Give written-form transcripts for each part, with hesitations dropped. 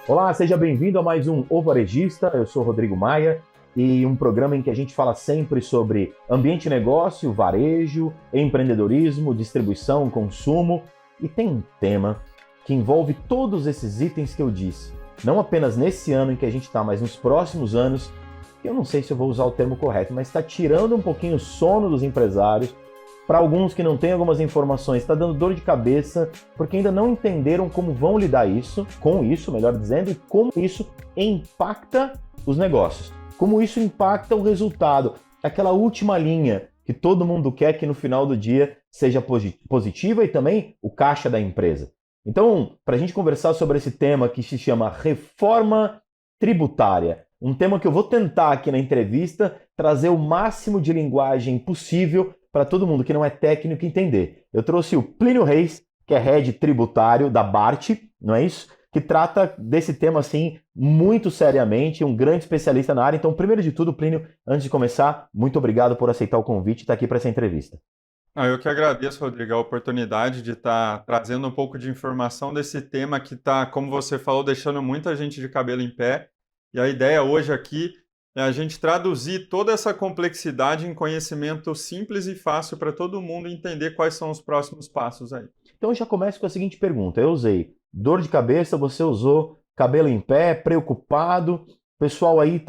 Olá, seja bem-vindo a mais um O Varejista. Eu sou Rodrigo Maia e um programa em que a gente fala sempre sobre ambiente de negócio, varejo, empreendedorismo, distribuição, consumo. E tem um tema que envolve todos esses itens que eu disse. Não apenas nesse ano em que a gente está, mas nos próximos anos, que eu não sei se eu vou usar o termo correto, mas está tirando um pouquinho o sono dos empresários. Para alguns que não têm algumas informações, está dando dor de cabeça, porque ainda não entenderam como vão lidar com isso, melhor dizendo, e como isso impacta os negócios. Como isso impacta o resultado, aquela última linha que todo mundo quer que no final do dia seja positiva e também o caixa da empresa. Então, para a gente conversar sobre esse tema que se chama reforma tributária, um tema que eu vou tentar aqui na entrevista trazer o máximo de linguagem possível para todo mundo que não é técnico entender. Eu trouxe o Plínio Reis, que é head tributário da BART, não é isso? Que trata desse tema assim muito seriamente, um grande especialista na área. Então, primeiro de tudo, Plínio, antes de começar, muito obrigado por aceitar o convite e estar aqui para essa entrevista. Eu que agradeço, Rodrigo, a oportunidade de estar trazendo um pouco de informação desse tema que está, como você falou, deixando muita gente de cabelo em pé. E a ideia hoje aqui é a gente traduzir toda essa complexidade em conhecimento simples e fácil para todo mundo entender quais são os próximos passos aí. Então, eu já começo com a seguinte pergunta. Eu usei dor de cabeça, você usou cabelo em pé, preocupado. O pessoal aí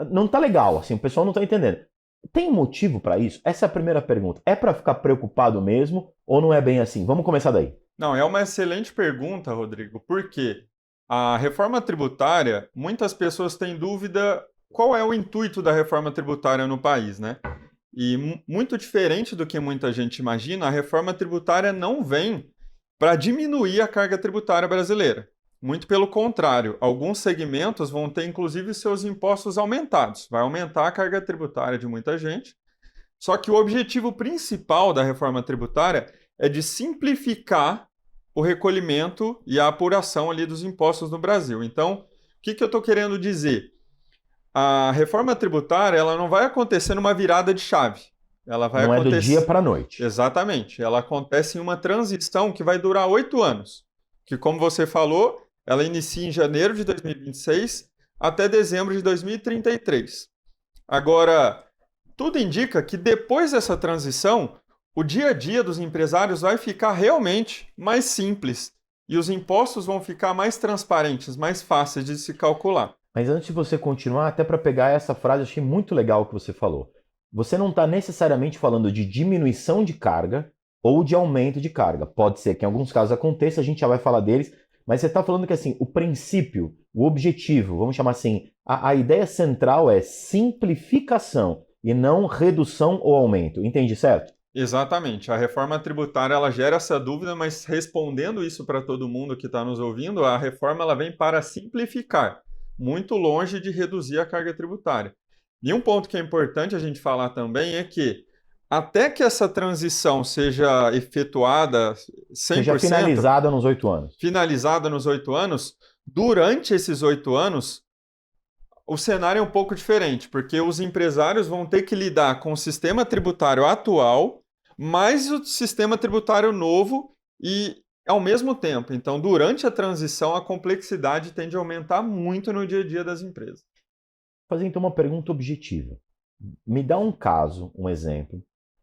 não tá legal, assim, o pessoal não tá entendendo. Tem motivo para isso? Essa é a primeira pergunta. É para ficar preocupado mesmo ou não é bem assim? Vamos começar daí. Não, é uma excelente pergunta, Rodrigo, porque a reforma tributária, muitas pessoas têm dúvida qual é o intuito da reforma tributária no país, né? E muito diferente do que muita gente imagina, a reforma tributária não vem para diminuir a carga tributária brasileira. Muito pelo contrário, alguns segmentos vão ter inclusive seus impostos aumentados. Vai aumentar a carga tributária de muita gente. Só que o objetivo principal da reforma tributária é de simplificar o recolhimento e a apuração ali dos impostos no Brasil. Então, o que eu estou querendo dizer? A reforma tributária ela não vai acontecer numa virada de chave. Ela vai Não é do dia acontecer. para a noite. Exatamente. Ela acontece em uma transição que vai durar 8 anos. Que, como você falou, ela inicia em janeiro de 2026 até dezembro de 2033. Agora, tudo indica que depois dessa transição, o dia a dia dos empresários vai ficar realmente mais simples e os impostos vão ficar mais transparentes, mais fáceis de se calcular. Mas antes de você continuar, até para pegar essa frase, eu achei muito legal o que você falou. Você não está necessariamente falando de diminuição de carga ou de aumento de carga. Pode ser que em alguns casos aconteça, a gente já vai falar deles, mas você está falando que assim, o princípio, o objetivo, vamos chamar assim, a ideia central é simplificação e não redução ou aumento. Entende certo? Exatamente. A reforma tributária ela gera essa dúvida, mas respondendo isso para todo mundo que está nos ouvindo, a reforma ela vem para simplificar, muito longe de reduzir a carga tributária. E um ponto que é importante a gente falar também é que até que essa transição seja efetuada 100%, Seja finalizada nos 8 anos. finalizada nos 8 anos, durante esses 8 anos, o cenário é um pouco diferente, porque os empresários vão ter que lidar com o sistema tributário atual, mais o sistema tributário novo e ao mesmo tempo. Então, durante a transição, a complexidade tende a aumentar muito no dia a dia das empresas. Vou fazer então uma pergunta objetiva. Me dá um caso, um exemplo.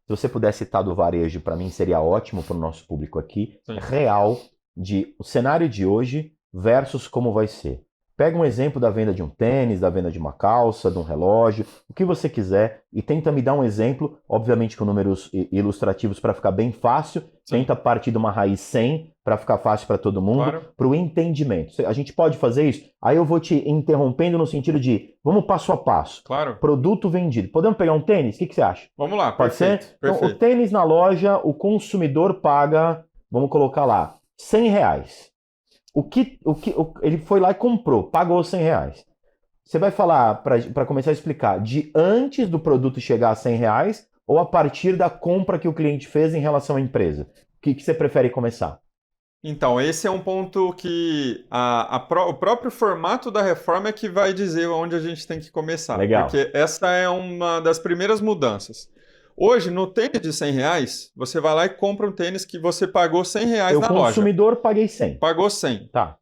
Se você puder citar do varejo, para mim seria ótimo para o nosso público aqui, Sim. real, de o cenário de hoje versus como vai ser. Pega um exemplo da venda de um tênis, da venda de uma calça, de um relógio, o que você quiser, e tenta me dar um exemplo, obviamente com números ilustrativos para ficar bem fácil. Sim. Tenta partir de uma raiz 100 para ficar fácil para todo mundo, Claro. para o entendimento. A gente pode fazer isso? Aí eu vou te interrompendo no sentido de, vamos passo a passo. Claro. Produto vendido. Podemos pegar um tênis? O que você acha? Vamos lá, Pode perfeito. ser? Então, o tênis na loja, o consumidor paga, vamos colocar lá, R$ 100. Ele foi lá e comprou, pagou R$ 100. Você vai falar, para começar a explicar, de antes do produto chegar a R$ 100 ou a partir da compra que o cliente fez em relação à empresa? O que você prefere começar? Então, esse é um ponto que o próprio formato da reforma é que vai dizer onde a gente tem que começar. Legal. Porque essa é uma das primeiras mudanças. Hoje, no tênis de R$ 100, você vai lá e compra um tênis que você pagou R$ 100 Eu, na loja. consumidor, paguei 100. Pagou 100. Tá.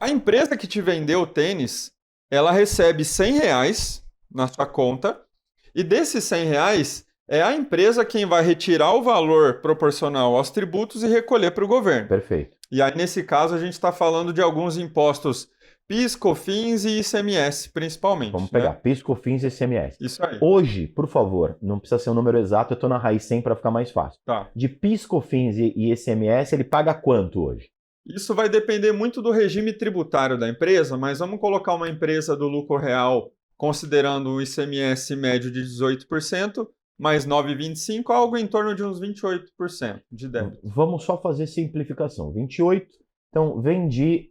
A empresa que te vendeu o tênis, ela recebe R$ 100 na sua conta, e desses R$ 100 é a empresa quem vai retirar o valor proporcional aos tributos e recolher para o governo. Perfeito. E aí, nesse caso, a gente está falando de alguns impostos PIS, COFINS e ICMS, principalmente. Vamos pegar né? PIS, COFINS e ICMS. Isso aí. Hoje, por favor, não precisa ser um número exato, eu estou na raiz 100 para ficar mais fácil. Tá. De PIS, COFINS e ICMS, ele paga quanto hoje? Isso vai depender muito do regime tributário da empresa, mas vamos colocar uma empresa do lucro real considerando o ICMS médio de 18%, mais 9,25%, algo em torno de uns 28% de débito. Vamos só fazer simplificação. 28. Então, vendi,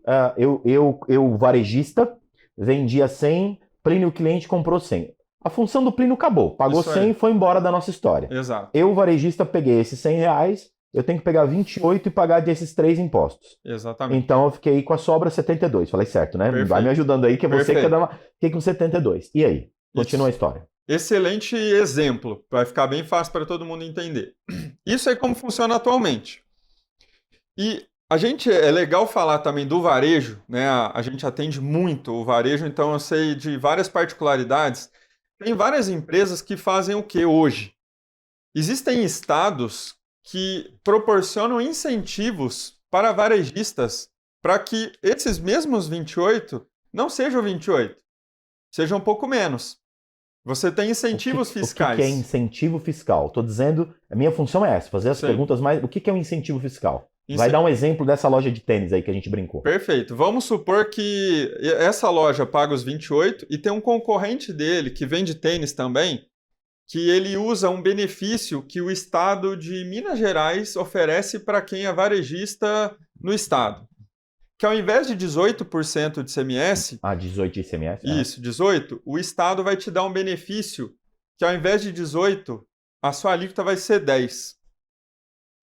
eu varejista, vendia 100, Plínio cliente comprou 100. A função do Plínio acabou. Pagou Isso 100 aí. e foi embora da nossa história. Exato. Eu, varejista, peguei esses R$ 100, eu tenho que pegar 28 e pagar desses 3 impostos. Exatamente. Então eu fiquei com a sobra 72. Falei certo, né? Perfeito. Vai me ajudando aí, que é você que Perfeito. dá uma. Fiquei com 72. E aí? Continua a história. Excelente exemplo. Vai ficar bem fácil para todo mundo entender. Isso é como funciona atualmente. E é legal falar também do varejo, né? A gente atende muito o varejo, então eu sei de várias particularidades. Tem várias empresas que fazem o que hoje? Existem estados que proporcionam incentivos para varejistas para que esses mesmos 28 não sejam 28, sejam um pouco menos. Você tem incentivos fiscais. O que é incentivo fiscal? Estou dizendo, a minha função é essa, fazer as perguntas mais. O que é um incentivo fiscal? Vai dar um exemplo dessa loja de tênis aí que a gente brincou. Perfeito. Vamos supor que essa loja paga os 28 e tem um concorrente dele que vende tênis também, que ele usa um benefício que o estado de Minas Gerais oferece para quem é varejista no estado. Que ao invés de 18% de ICMS... 18% de ICMS? Isso, 18%. O estado vai te dar um benefício que ao invés de 18%, a sua alíquota vai ser 10%.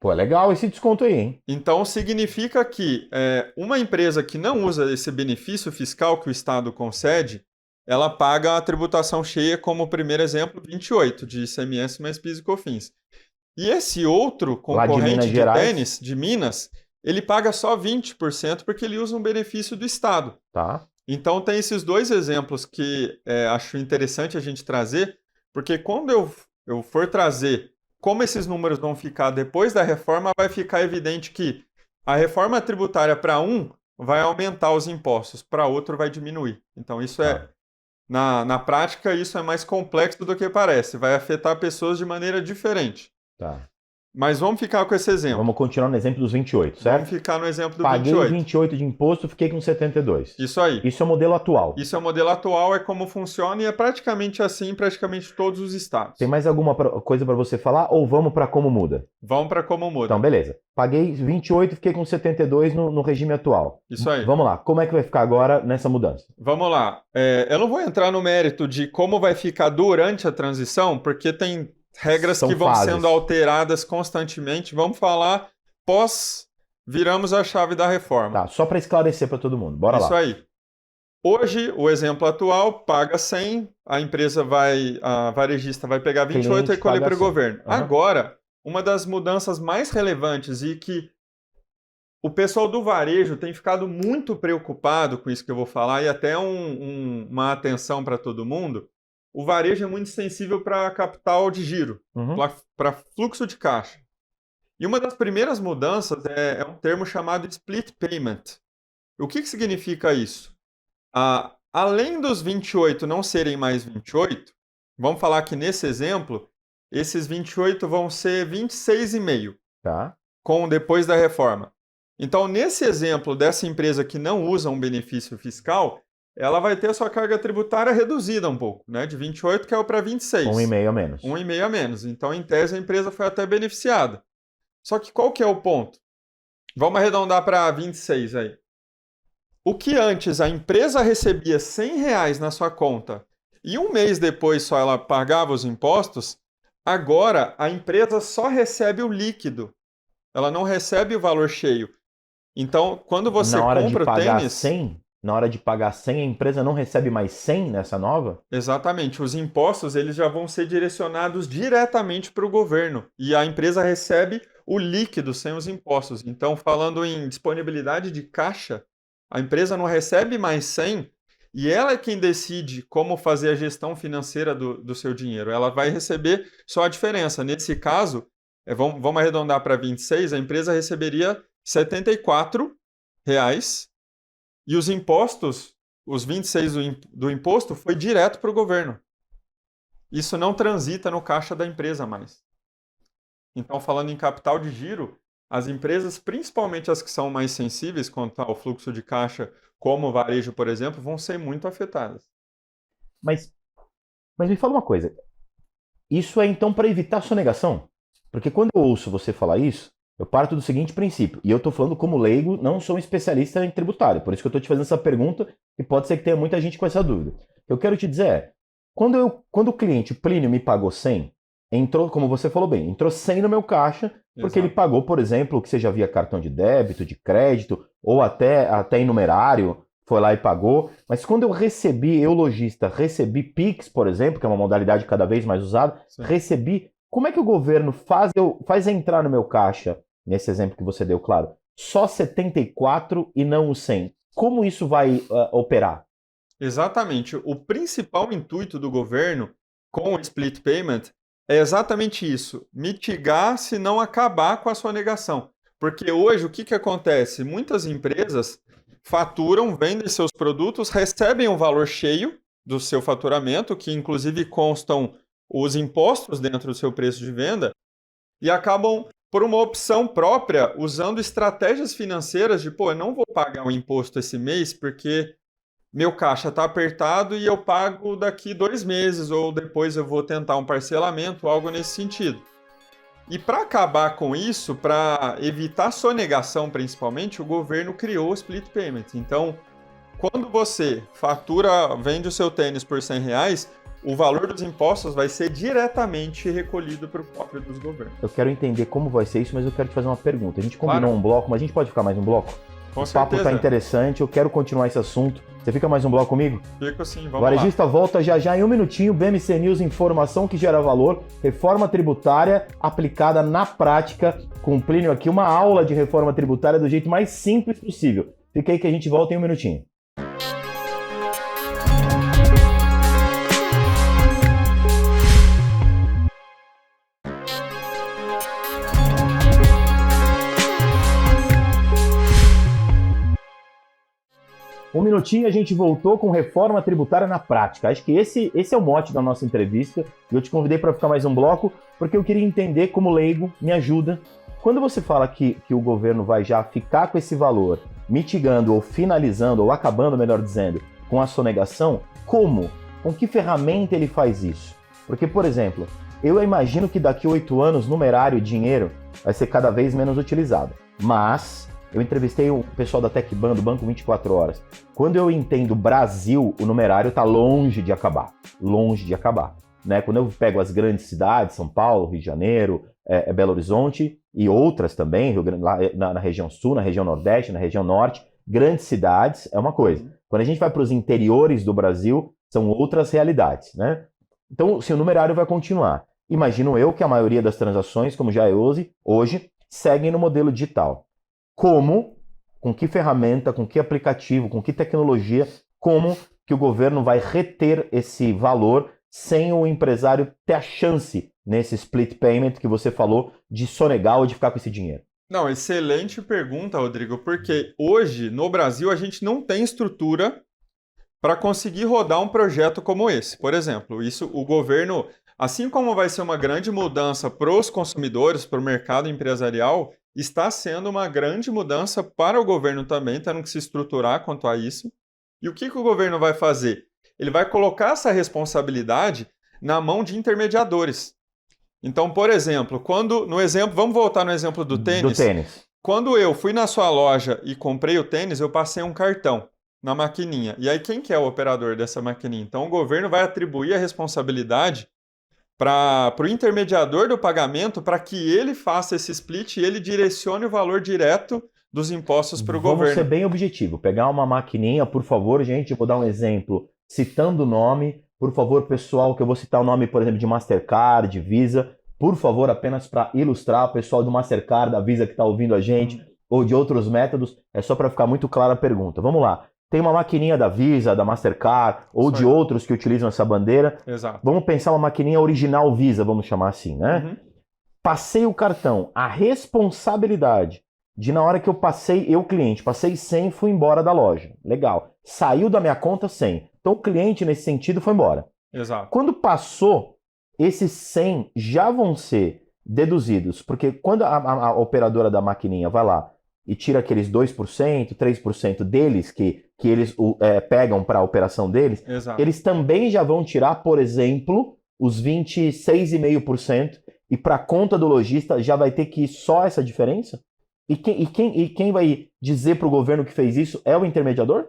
Pô, é legal esse desconto aí, hein? Então, significa que uma empresa que não usa esse benefício fiscal que o estado concede, ela paga a tributação cheia, como o primeiro exemplo, 28% de ICMS mais PIS e COFINS. E esse outro concorrente de tênis, de Minas, ele paga só 20% porque ele usa um benefício do Estado. Tá. Então, tem esses dois exemplos que acho interessante a gente trazer, porque quando eu for trazer como esses números vão ficar depois da reforma, vai ficar evidente que a reforma tributária para um vai aumentar os impostos, para outro vai diminuir. Então, isso na prática, isso é mais complexo do que parece. Vai afetar pessoas de maneira diferente. Tá. Mas vamos ficar com esse exemplo. Vamos continuar no exemplo dos 28, certo? Vamos ficar no exemplo do Paguei 28. 28 de imposto, fiquei com 72. Isso aí. Isso é o modelo atual. Isso é o modelo atual, é como funciona e é praticamente assim em praticamente todos os estados. Tem mais alguma coisa para você falar ou vamos para como muda? Vamos para como muda. Então, beleza. Paguei 28, fiquei com 72 no regime atual. Isso aí. Vamos lá. Como é que vai ficar agora nessa mudança? Vamos lá. Eu não vou entrar no mérito de como vai ficar durante a transição, porque tem regras que vão sendo alteradas constantemente. Vamos falar viramos a chave da reforma. Tá, só para esclarecer para todo mundo. Bora lá. Isso aí. Hoje, o exemplo atual, paga 100, a varejista vai pegar 28 e recolher para o governo. Uhum. Agora, uma das mudanças mais relevantes e que o pessoal do varejo tem ficado muito preocupado com isso que eu vou falar e até uma atenção para todo mundo. O varejo é muito sensível para capital de giro, para fluxo de caixa. E uma das primeiras mudanças é um termo chamado split payment. O que significa isso? Além dos 28 não serem mais 28, vamos falar que nesse exemplo, esses 28 vão ser 26,5, tá? Depois da reforma. Então, nesse exemplo dessa empresa que não usa um benefício fiscal, ela vai ter a sua carga tributária reduzida um pouco, né? De 28 caiu para 26. 1,5 a menos. 1,5 a menos. Então, em tese, a empresa foi até beneficiada. Só que qual que é o ponto? Vamos arredondar para 26 aí. O que antes a empresa recebia R$100 na sua conta e um mês depois só ela pagava os impostos, agora a empresa só recebe o líquido. Ela não recebe o valor cheio. Então, quando você compra o tênis... Na hora de pagar 100, a empresa não recebe mais 100 nessa nova? Exatamente. Os impostos eles já vão ser direcionados diretamente para o governo. E a empresa recebe o líquido sem os impostos. Então, falando em disponibilidade de caixa, A empresa não recebe mais 100 e ela é quem decide como fazer a gestão financeira do seu dinheiro. Ela vai receber só a diferença. Nesse caso, vamos arredondar para 26, a empresa receberia R$ 74 e os impostos, os 26 do imposto, foi direto para o governo. Isso não transita no caixa da empresa mais. Então, falando em capital de giro, as empresas, principalmente as que são mais sensíveis quanto ao fluxo de caixa, como o varejo, por exemplo, vão ser muito afetadas. Mas me fala uma coisa. Isso é então para evitar sonegação? Porque quando eu ouço você falar isso, eu parto do seguinte princípio. E eu estou falando como leigo, não sou um especialista em tributário. Por isso que eu estou te fazendo essa pergunta e pode ser que tenha muita gente com essa dúvida. Eu quero te dizer quando o cliente, o Plínio, me pagou 100, entrou, como você falou bem, entrou 100 no meu caixa, porque ele pagou, por exemplo, que seja via cartão de débito, de crédito, ou até em numerário, foi lá e pagou. Mas quando eu recebi, eu lojista, recebi Pix, por exemplo, que é uma modalidade cada vez mais usada, recebi, como é que o governo faz entrar no meu caixa, nesse exemplo que você deu, claro, só 74 e não os 100? Como isso vai operar? Exatamente. O principal intuito do governo com o split payment é exatamente isso, mitigar, se não acabar com a sonegação. Porque hoje o que acontece? Muitas empresas faturam, vendem seus produtos, recebem um valor cheio do seu faturamento, que inclusive constam os impostos dentro do seu preço de venda, e acabam, por uma opção própria, usando estratégias financeiras de, eu não vou pagar o imposto esse mês porque meu caixa está apertado e eu pago daqui 2 meses, ou depois eu vou tentar um parcelamento, algo nesse sentido. E para acabar com isso, para evitar sonegação principalmente, o governo criou o split payment. Então, quando você vende o seu tênis por R$100, o valor dos impostos vai ser diretamente recolhido para o cofre dos governos. Eu quero entender como vai ser isso, mas eu quero te fazer uma pergunta. A gente combinou um bloco, mas a gente pode ficar mais um bloco? Com certeza. O papo está interessante, eu quero continuar esse assunto. Você fica mais um bloco comigo? Fico sim, vamos lá. O Varejista volta já em um minutinho. BMC News, informação que gera valor. Reforma tributária aplicada na prática. Com o Plínio aqui, uma aula de reforma tributária do jeito mais simples possível. Fica aí que a gente volta em um minutinho. Um minutinho, a gente voltou com reforma tributária na prática. Acho que esse é o mote da nossa entrevista. E eu te convidei para ficar mais um bloco, porque eu queria entender como leigo, me ajuda. Quando você fala que o governo vai já ficar com esse valor, mitigando ou finalizando, ou acabando, melhor dizendo, com a sonegação, como? Com que ferramenta ele faz isso? Porque, por exemplo, eu imagino que daqui a 8 anos, numerário, dinheiro, vai ser cada vez menos utilizado. Mas eu entrevistei o pessoal da TecBan, do Banco 24 Horas. Quando eu entendo Brasil, o numerário está longe de acabar. Longe de acabar. Né? Quando eu pego as grandes cidades, São Paulo, Rio de Janeiro, Belo Horizonte e outras também, lá na região sul, na região nordeste, na região norte, grandes cidades é uma coisa. Quando a gente vai para os interiores do Brasil, são outras realidades. Né? Então, se o numerário vai continuar. Imagino eu que a maioria das transações, como já é hoje, seguem no modelo digital. Como, com que ferramenta, com que aplicativo, com que tecnologia, como que o governo vai reter esse valor sem o empresário ter a chance nesse split payment que você falou de sonegar ou de ficar com esse dinheiro? Não, excelente pergunta, Rodrigo, porque hoje no Brasil a gente não tem estrutura para conseguir rodar um projeto como esse. Por exemplo, o governo, assim como vai ser uma grande mudança para os consumidores, para o mercado empresarial, está sendo uma grande mudança para o governo também, tendo que se estruturar quanto a isso. E o que o governo vai fazer? Ele vai colocar essa responsabilidade na mão de intermediadores. Então, por exemplo, vamos voltar no exemplo do tênis. Quando eu fui na sua loja e comprei o tênis, eu passei um cartão na maquininha. E aí, quem que é o operador dessa maquininha? Então, o governo vai atribuir a responsabilidade para o intermediador do pagamento, para que ele faça esse split e ele direcione o valor direto dos impostos para o governo. Vamos ser bem objetivo. Pegar uma maquininha, por favor, gente, eu vou dar um exemplo citando o nome. Por favor, pessoal, que eu vou citar o nome, por exemplo, de Mastercard, de Visa. Por favor, apenas para ilustrar o pessoal do Mastercard, da Visa que está ouvindo a gente. ou de outros métodos? É só para ficar muito clara a pergunta. Vamos lá. Tem uma maquininha da Visa, da Mastercard, ou Isso de aí. outros que utilizam essa bandeira. Exato. Vamos pensar uma maquininha original Visa, vamos chamar assim, né? Uhum. Passei o cartão. A responsabilidade de na hora que eu passei, eu cliente, passei 100, fui embora da loja. Legal. Saiu da minha conta 100. Então o cliente, nesse sentido, foi embora. Exato. Quando passou, esses 100 já vão ser deduzidos, porque quando a operadora da maquininha vai lá e tira aqueles 2%, 3% deles que eles pegam para a operação deles, Exato. eles também já vão tirar, por exemplo, os 26,5% e para a conta do lojista já vai ter que ir só essa diferença? E quem vai dizer para o governo que fez isso é o intermediador?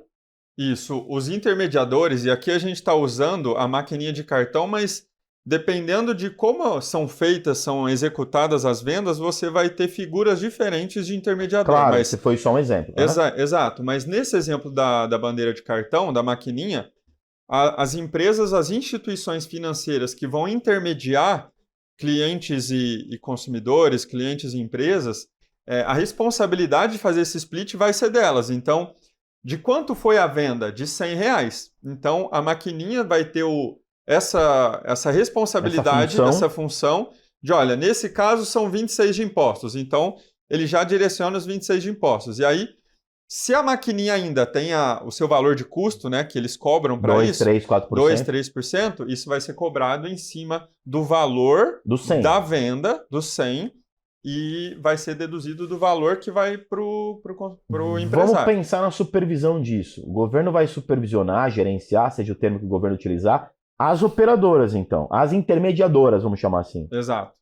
Isso, os intermediadores, e aqui a gente está usando a maquininha de cartão, mas dependendo de como são feitas, são executadas as vendas, você vai ter figuras diferentes de intermediador. Claro, mas esse foi só um exemplo. Né? Exato, mas nesse exemplo da bandeira de cartão, da maquininha, as empresas, as instituições financeiras que vão intermediar clientes e consumidores, clientes e empresas, a responsabilidade de fazer esse split vai ser delas. Então, de quanto foi a venda? De R$100. Então, a maquininha vai ter essa responsabilidade, essa função de, olha, nesse caso são 26 de impostos. Então, ele já direciona os 26 de impostos. E aí, se a maquininha ainda tem o seu valor de custo, né, que eles cobram para isso, 2, 3, 4%. 2, 3%, isso vai ser cobrado em cima do valor do 100. da venda, do 100, e vai ser deduzido do valor que vai para o empresário. Vamos pensar na supervisão disso. O governo vai supervisionar, gerenciar, seja o termo que o governo utilizar, as operadoras, então. As intermediadoras, vamos chamar assim. Exato.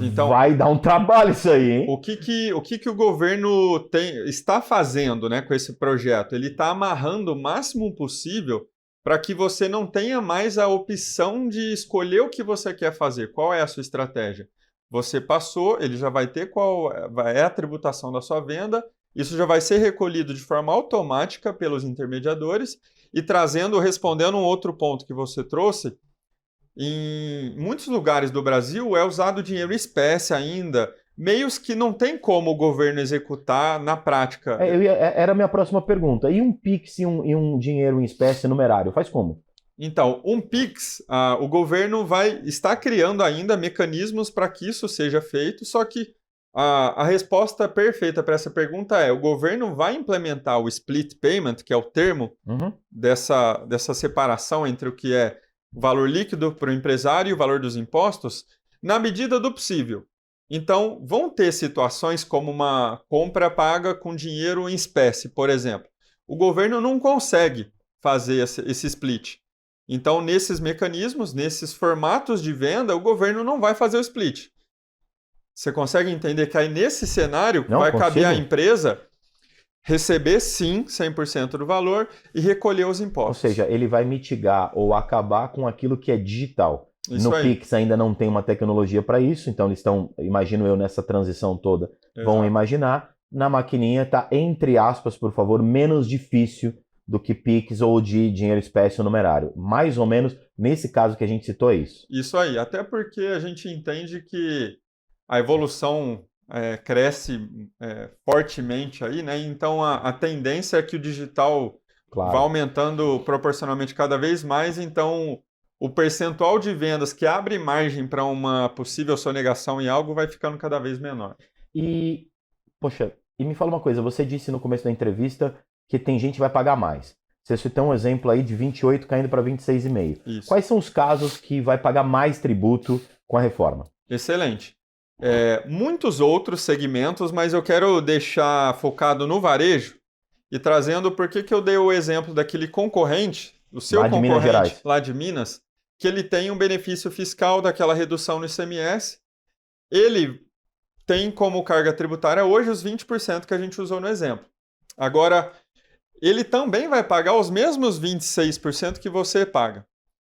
Então, vai dar um trabalho isso aí, hein? O que o governo está fazendo, né, com esse projeto? Ele está amarrando o máximo possível para que você não tenha mais a opção de escolher o que você quer fazer. Qual é a sua estratégia? Você passou, ele já vai ter qual é a tributação da sua venda, isso já vai ser recolhido de forma automática pelos intermediadores e respondendo um outro ponto que você trouxe, em muitos lugares do Brasil é usado dinheiro em espécie ainda, meios que não tem como o governo executar na prática. Era a minha próxima pergunta. E um Pix e um dinheiro em espécie numerário, faz como? Então, um Pix, o governo está criando ainda mecanismos para que isso seja feito, só que a resposta perfeita para essa pergunta é: o governo vai implementar o split payment, que é o termo dessa separação entre o que é o valor líquido para o empresário e o valor dos impostos, na medida do possível. Então, vão ter situações como uma compra paga com dinheiro em espécie, por exemplo. O governo não consegue fazer esse split. Então, nesses mecanismos, nesses formatos de venda, o governo não vai fazer o split. Você consegue entender que aí nesse cenário vai caber à empresa receber sim 100% do valor e recolher os impostos. Ou seja, ele vai mitigar ou acabar com aquilo que é digital. Isso no aí. Pix ainda não tem uma tecnologia para isso, então eles estão, imagino eu, nessa transição toda, vão imaginar. Na maquininha está, entre aspas, por favor, menos difícil do que Pix ou de dinheiro espécie ou numerário. Mais ou menos, nesse caso que a gente citou, é isso. Isso aí, até porque a gente entende que a evolução cresce fortemente aí, né? Então a tendência é que o digital vá aumentando proporcionalmente cada vez mais, então o percentual de vendas que abre margem para uma possível sonegação em algo vai ficando cada vez menor. E me fala uma coisa, você disse no começo da entrevista que tem gente que vai pagar mais. Você citou um exemplo aí de 28 caindo para 26,5. Isso. Quais são os casos que vai pagar mais tributo com a reforma? Excelente. Muitos outros segmentos, mas eu quero deixar focado no varejo e trazendo por que eu dei o exemplo daquele concorrente, o seu concorrente lá de Minas, que ele tem um benefício fiscal daquela redução no ICMS. Ele tem como carga tributária hoje os 20% que a gente usou no exemplo. Agora, ele também vai pagar os mesmos 26% que você paga.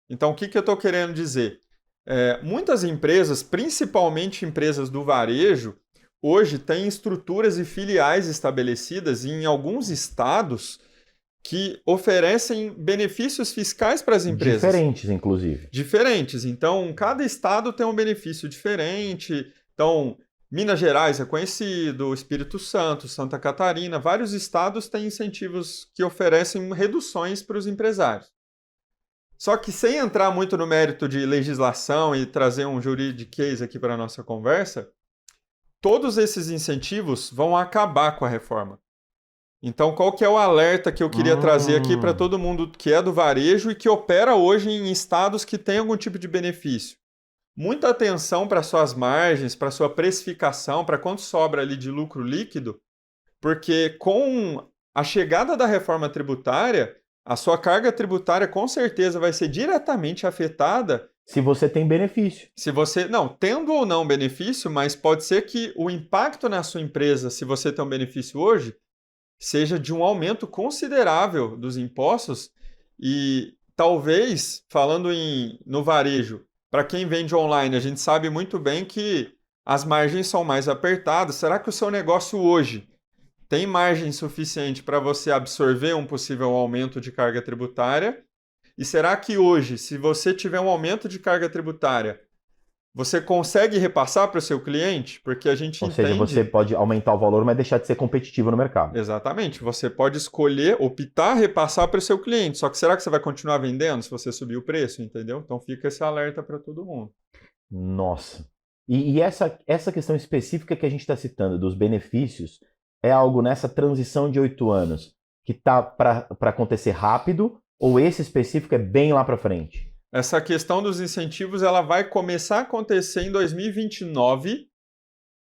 Então, o que eu estou querendo dizer? Muitas empresas, principalmente empresas do varejo, hoje têm estruturas e filiais estabelecidas em alguns estados que oferecem benefícios fiscais para as empresas. Diferentes, inclusive. Diferentes. Então, cada estado tem um benefício diferente. Então, Minas Gerais é conhecido, Espírito Santo, Santa Catarina, vários estados têm incentivos que oferecem reduções para os empresários. Só que sem entrar muito no mérito de legislação e trazer um juridiquês aqui para a nossa conversa, todos esses incentivos vão acabar com a reforma. Então, qual que é o alerta que eu queria trazer aqui para todo mundo que é do varejo e que opera hoje em estados que têm algum tipo de benefício? Muita atenção para suas margens, para sua precificação, para quanto sobra ali de lucro líquido, porque com a chegada da reforma tributária, a sua carga tributária com certeza vai ser diretamente afetada. Se você tem benefício. Se você, não, tendo ou não benefício, mas pode ser que o impacto na sua empresa, se você tem um benefício hoje, seja de um aumento considerável dos impostos e talvez, falando no varejo, para quem vende online, a gente sabe muito bem que as margens são mais apertadas. Será que o seu negócio hoje tem margem suficiente para você absorver um possível aumento de carga tributária? E será que hoje, se você tiver um aumento de carga tributária, você consegue repassar para o seu cliente? Porque a gente entende... Ou seja, você pode aumentar o valor, mas deixar de ser competitivo no mercado. Exatamente. Você pode escolher, optar, repassar para o seu cliente. Só que será que você vai continuar vendendo se você subir o preço, entendeu? Então fica esse alerta para todo mundo. Nossa. E essa questão específica que a gente está citando, dos benefícios, é algo nessa transição de 8 anos que está para acontecer rápido, ou esse específico é bem lá para frente? Essa questão dos incentivos ela vai começar a acontecer em 2029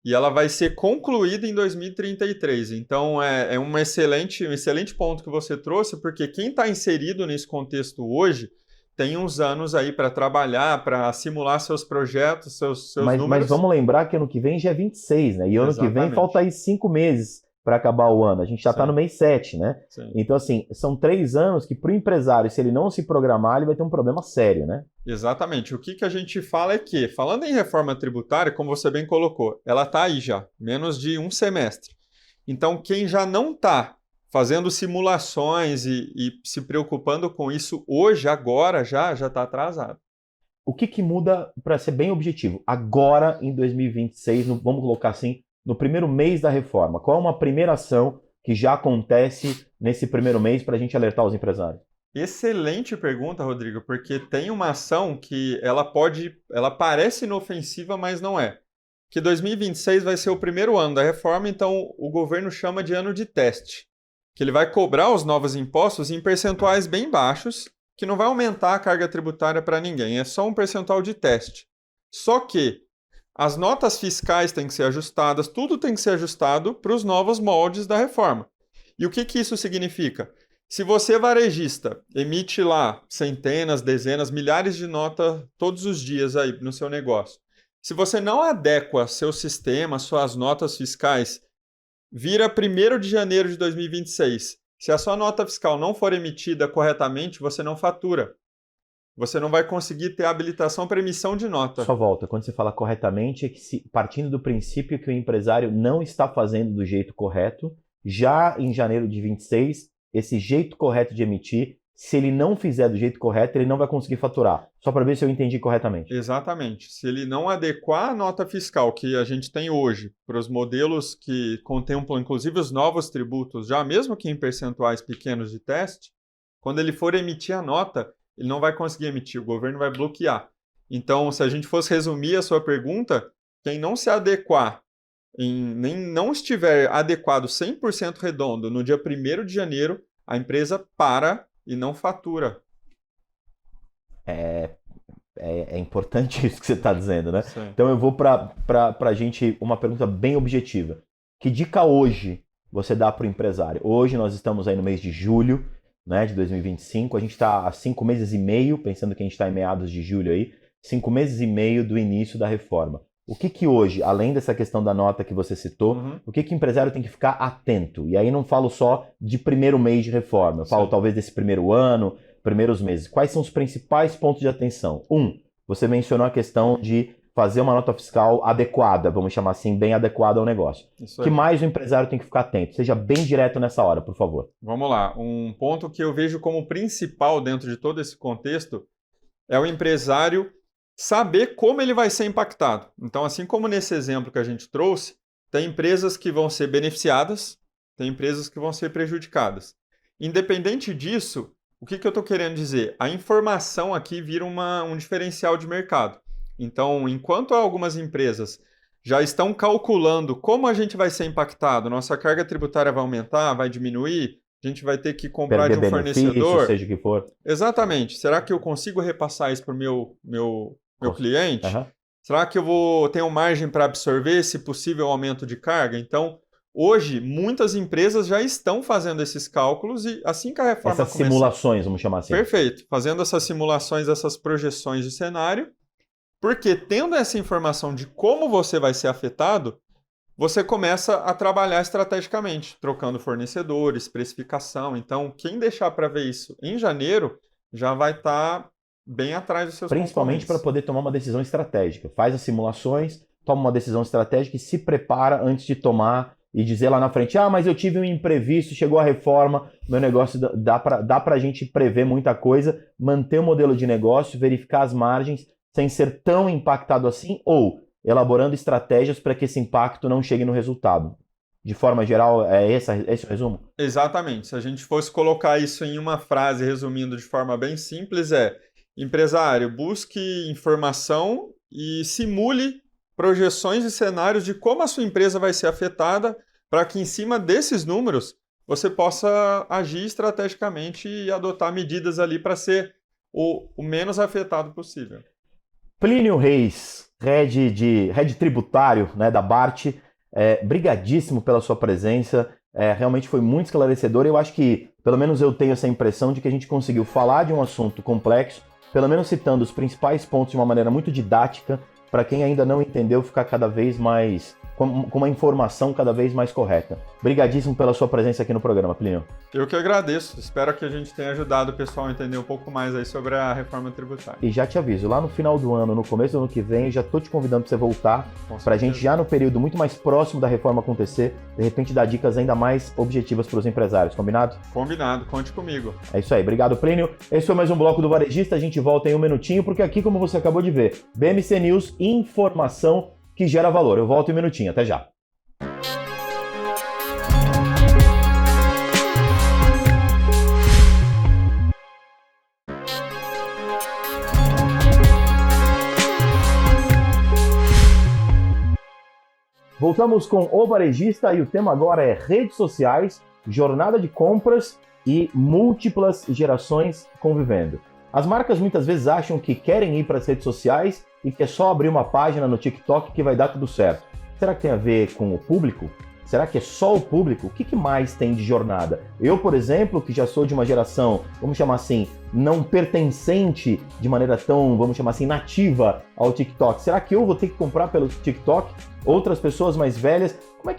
e ela vai ser concluída em 2033. Então, é um excelente ponto que você trouxe, porque quem está inserido nesse contexto hoje tem uns anos aí para trabalhar, para simular seus projetos, seus números. Mas vamos lembrar que ano que vem já é 26, né? E ano que vem falta aí 5 meses para acabar o ano. A gente já está no mês 7, né? Sim. Então, assim, são 3 anos que para o empresário, se ele não se programar, ele vai ter um problema sério, né? Exatamente. O que a gente fala é que, falando em reforma tributária, como você bem colocou, ela está aí já, menos de um semestre. Então, quem já não está fazendo simulações e se preocupando com isso hoje, agora, já está atrasado. O que muda, para ser bem objetivo, agora em 2026, vamos colocar assim, no primeiro mês da reforma? Qual é uma primeira ação que já acontece nesse primeiro mês para a gente alertar os empresários? Excelente pergunta, Rodrigo, porque tem uma ação que ela parece inofensiva, mas não é. Que 2026 vai ser o primeiro ano da reforma, então o governo chama de ano de teste. Que ele vai cobrar os novos impostos em percentuais bem baixos, que não vai aumentar a carga tributária para ninguém, é só um percentual de teste. Só que as notas fiscais têm que ser ajustadas, tudo tem que ser ajustado para os novos moldes da reforma. E o que isso significa? Se você, varejista, emite lá centenas, dezenas, milhares de notas todos os dias aí no seu negócio, se você não adequa seu sistema, suas notas fiscais, vira 1º de janeiro de 2026. Se a sua nota fiscal não for emitida corretamente, você não fatura. Você não vai conseguir ter habilitação para emissão de nota. Só volta, quando você fala corretamente, é que partindo do princípio que o empresário não está fazendo do jeito correto, já em janeiro de 26, esse jeito correto de emitir, se ele não fizer do jeito correto, ele não vai conseguir faturar. Só para ver se eu entendi corretamente. Exatamente. Se ele não adequar a nota fiscal que a gente tem hoje para os modelos que contemplam, inclusive, os novos tributos, já mesmo que em percentuais pequenos de teste, quando ele for emitir a nota, ele não vai conseguir emitir, o governo vai bloquear. Então, se a gente fosse resumir a sua pergunta, quem não se adequar, nem não estiver adequado 100% redondo no dia 1º de janeiro, a empresa para e não fatura. É importante isso que você está dizendo, né? Sim. Então eu vou para a gente uma pergunta bem objetiva. Que dica hoje você dá para o empresário? Hoje nós estamos aí no mês de julho, né, de 2025, a gente está há 5 meses e meio, pensando que a gente está em meados de julho aí, 5 meses e meio do início da reforma. O que hoje, além dessa questão da nota que você citou, o que o empresário tem que ficar atento? E aí não falo só de primeiro mês de reforma, eu falo talvez desse primeiro ano, primeiros meses. Quais são os principais pontos de atenção? Você mencionou a questão de fazer uma nota fiscal adequada, vamos chamar assim, bem adequada ao negócio. O que mais o empresário tem que ficar atento? Seja bem direto nessa hora, por favor. Vamos lá. Um ponto que eu vejo como principal dentro de todo esse contexto é o empresário saber como ele vai ser impactado. Então, assim como nesse exemplo que a gente trouxe, tem empresas que vão ser beneficiadas, tem empresas que vão ser prejudicadas. Independente disso, o que eu estou querendo dizer? A informação aqui vira um diferencial de mercado. Então, enquanto algumas empresas já estão calculando como a gente vai ser impactado, nossa carga tributária vai aumentar, vai diminuir, a gente vai ter que comprar Perder de um benefício, fornecedor. seja o que for. Exatamente. Será que eu consigo repassar isso para o meu cliente? Aham. Será que eu tenho margem para absorver esse possível aumento de carga? Então, hoje, muitas empresas já estão fazendo esses cálculos e assim que a reforma Essas começar... simulações, vamos chamar assim. Perfeito. Fazendo essas simulações, essas projeções de cenário, porque tendo essa informação de como você vai ser afetado, você começa a trabalhar estrategicamente, trocando fornecedores, precificação. Então, quem deixar para ver isso em janeiro já vai estar bem atrás dos seus Principalmente para concorrentes. poder tomar uma decisão estratégica. Faz as simulações, toma uma decisão estratégica e se prepara antes de tomar e dizer lá na frente, mas eu tive um imprevisto, chegou a reforma, meu negócio dá para a gente prever muita coisa, manter o modelo de negócio, verificar as margens sem ser tão impactado assim, ou elaborando estratégias para que esse impacto não chegue no resultado. De forma geral, é esse o resumo? Exatamente. Se a gente fosse colocar isso em uma frase, resumindo de forma bem simples, empresário, busque informação e simule projeções e cenários de como a sua empresa vai ser afetada para que, em cima desses números, você possa agir estrategicamente e adotar medidas ali para ser o menos afetado possível. Plínio Reis, head tributário, né, da Bart, brigadíssimo pela sua presença, realmente foi muito esclarecedor. Eu acho que, pelo menos eu tenho essa impressão de que a gente conseguiu falar de um assunto complexo, pelo menos citando os principais pontos de uma maneira muito didática, para quem ainda não entendeu ficar cada vez mais, com uma informação cada vez mais correta. Brigadíssimo pela sua presença aqui no programa, Plínio. Eu que agradeço. Espero que a gente tenha ajudado o pessoal a entender um pouco mais aí sobre a reforma tributária. E já te aviso, lá no final do ano, no começo do ano que vem, eu já tô te convidando para você voltar, para a gente já no período muito mais próximo da reforma acontecer, de repente dar dicas ainda mais objetivas para os empresários, combinado? Combinado, conte comigo. É isso aí, obrigado, Plínio. Esse foi mais um Bloco do Varejista, a gente volta em um minutinho, porque aqui, como você acabou de ver, BMC News, informação que gera valor. Eu volto em um minutinho, até já. Voltamos com o Varejista e o tema agora é redes sociais, jornada de compras e múltiplas gerações convivendo. As marcas muitas vezes acham que querem ir para as redes sociais e que é só abrir uma página no TikTok que vai dar tudo certo. Será que tem a ver com o público? Será que é só o público? O que mais tem de jornada? Eu, por exemplo, que já sou de uma geração, vamos chamar assim, não pertencente de maneira tão, vamos chamar assim, nativa ao TikTok. Será que eu vou ter que comprar pelo TikTok? Outras pessoas mais velhas? Como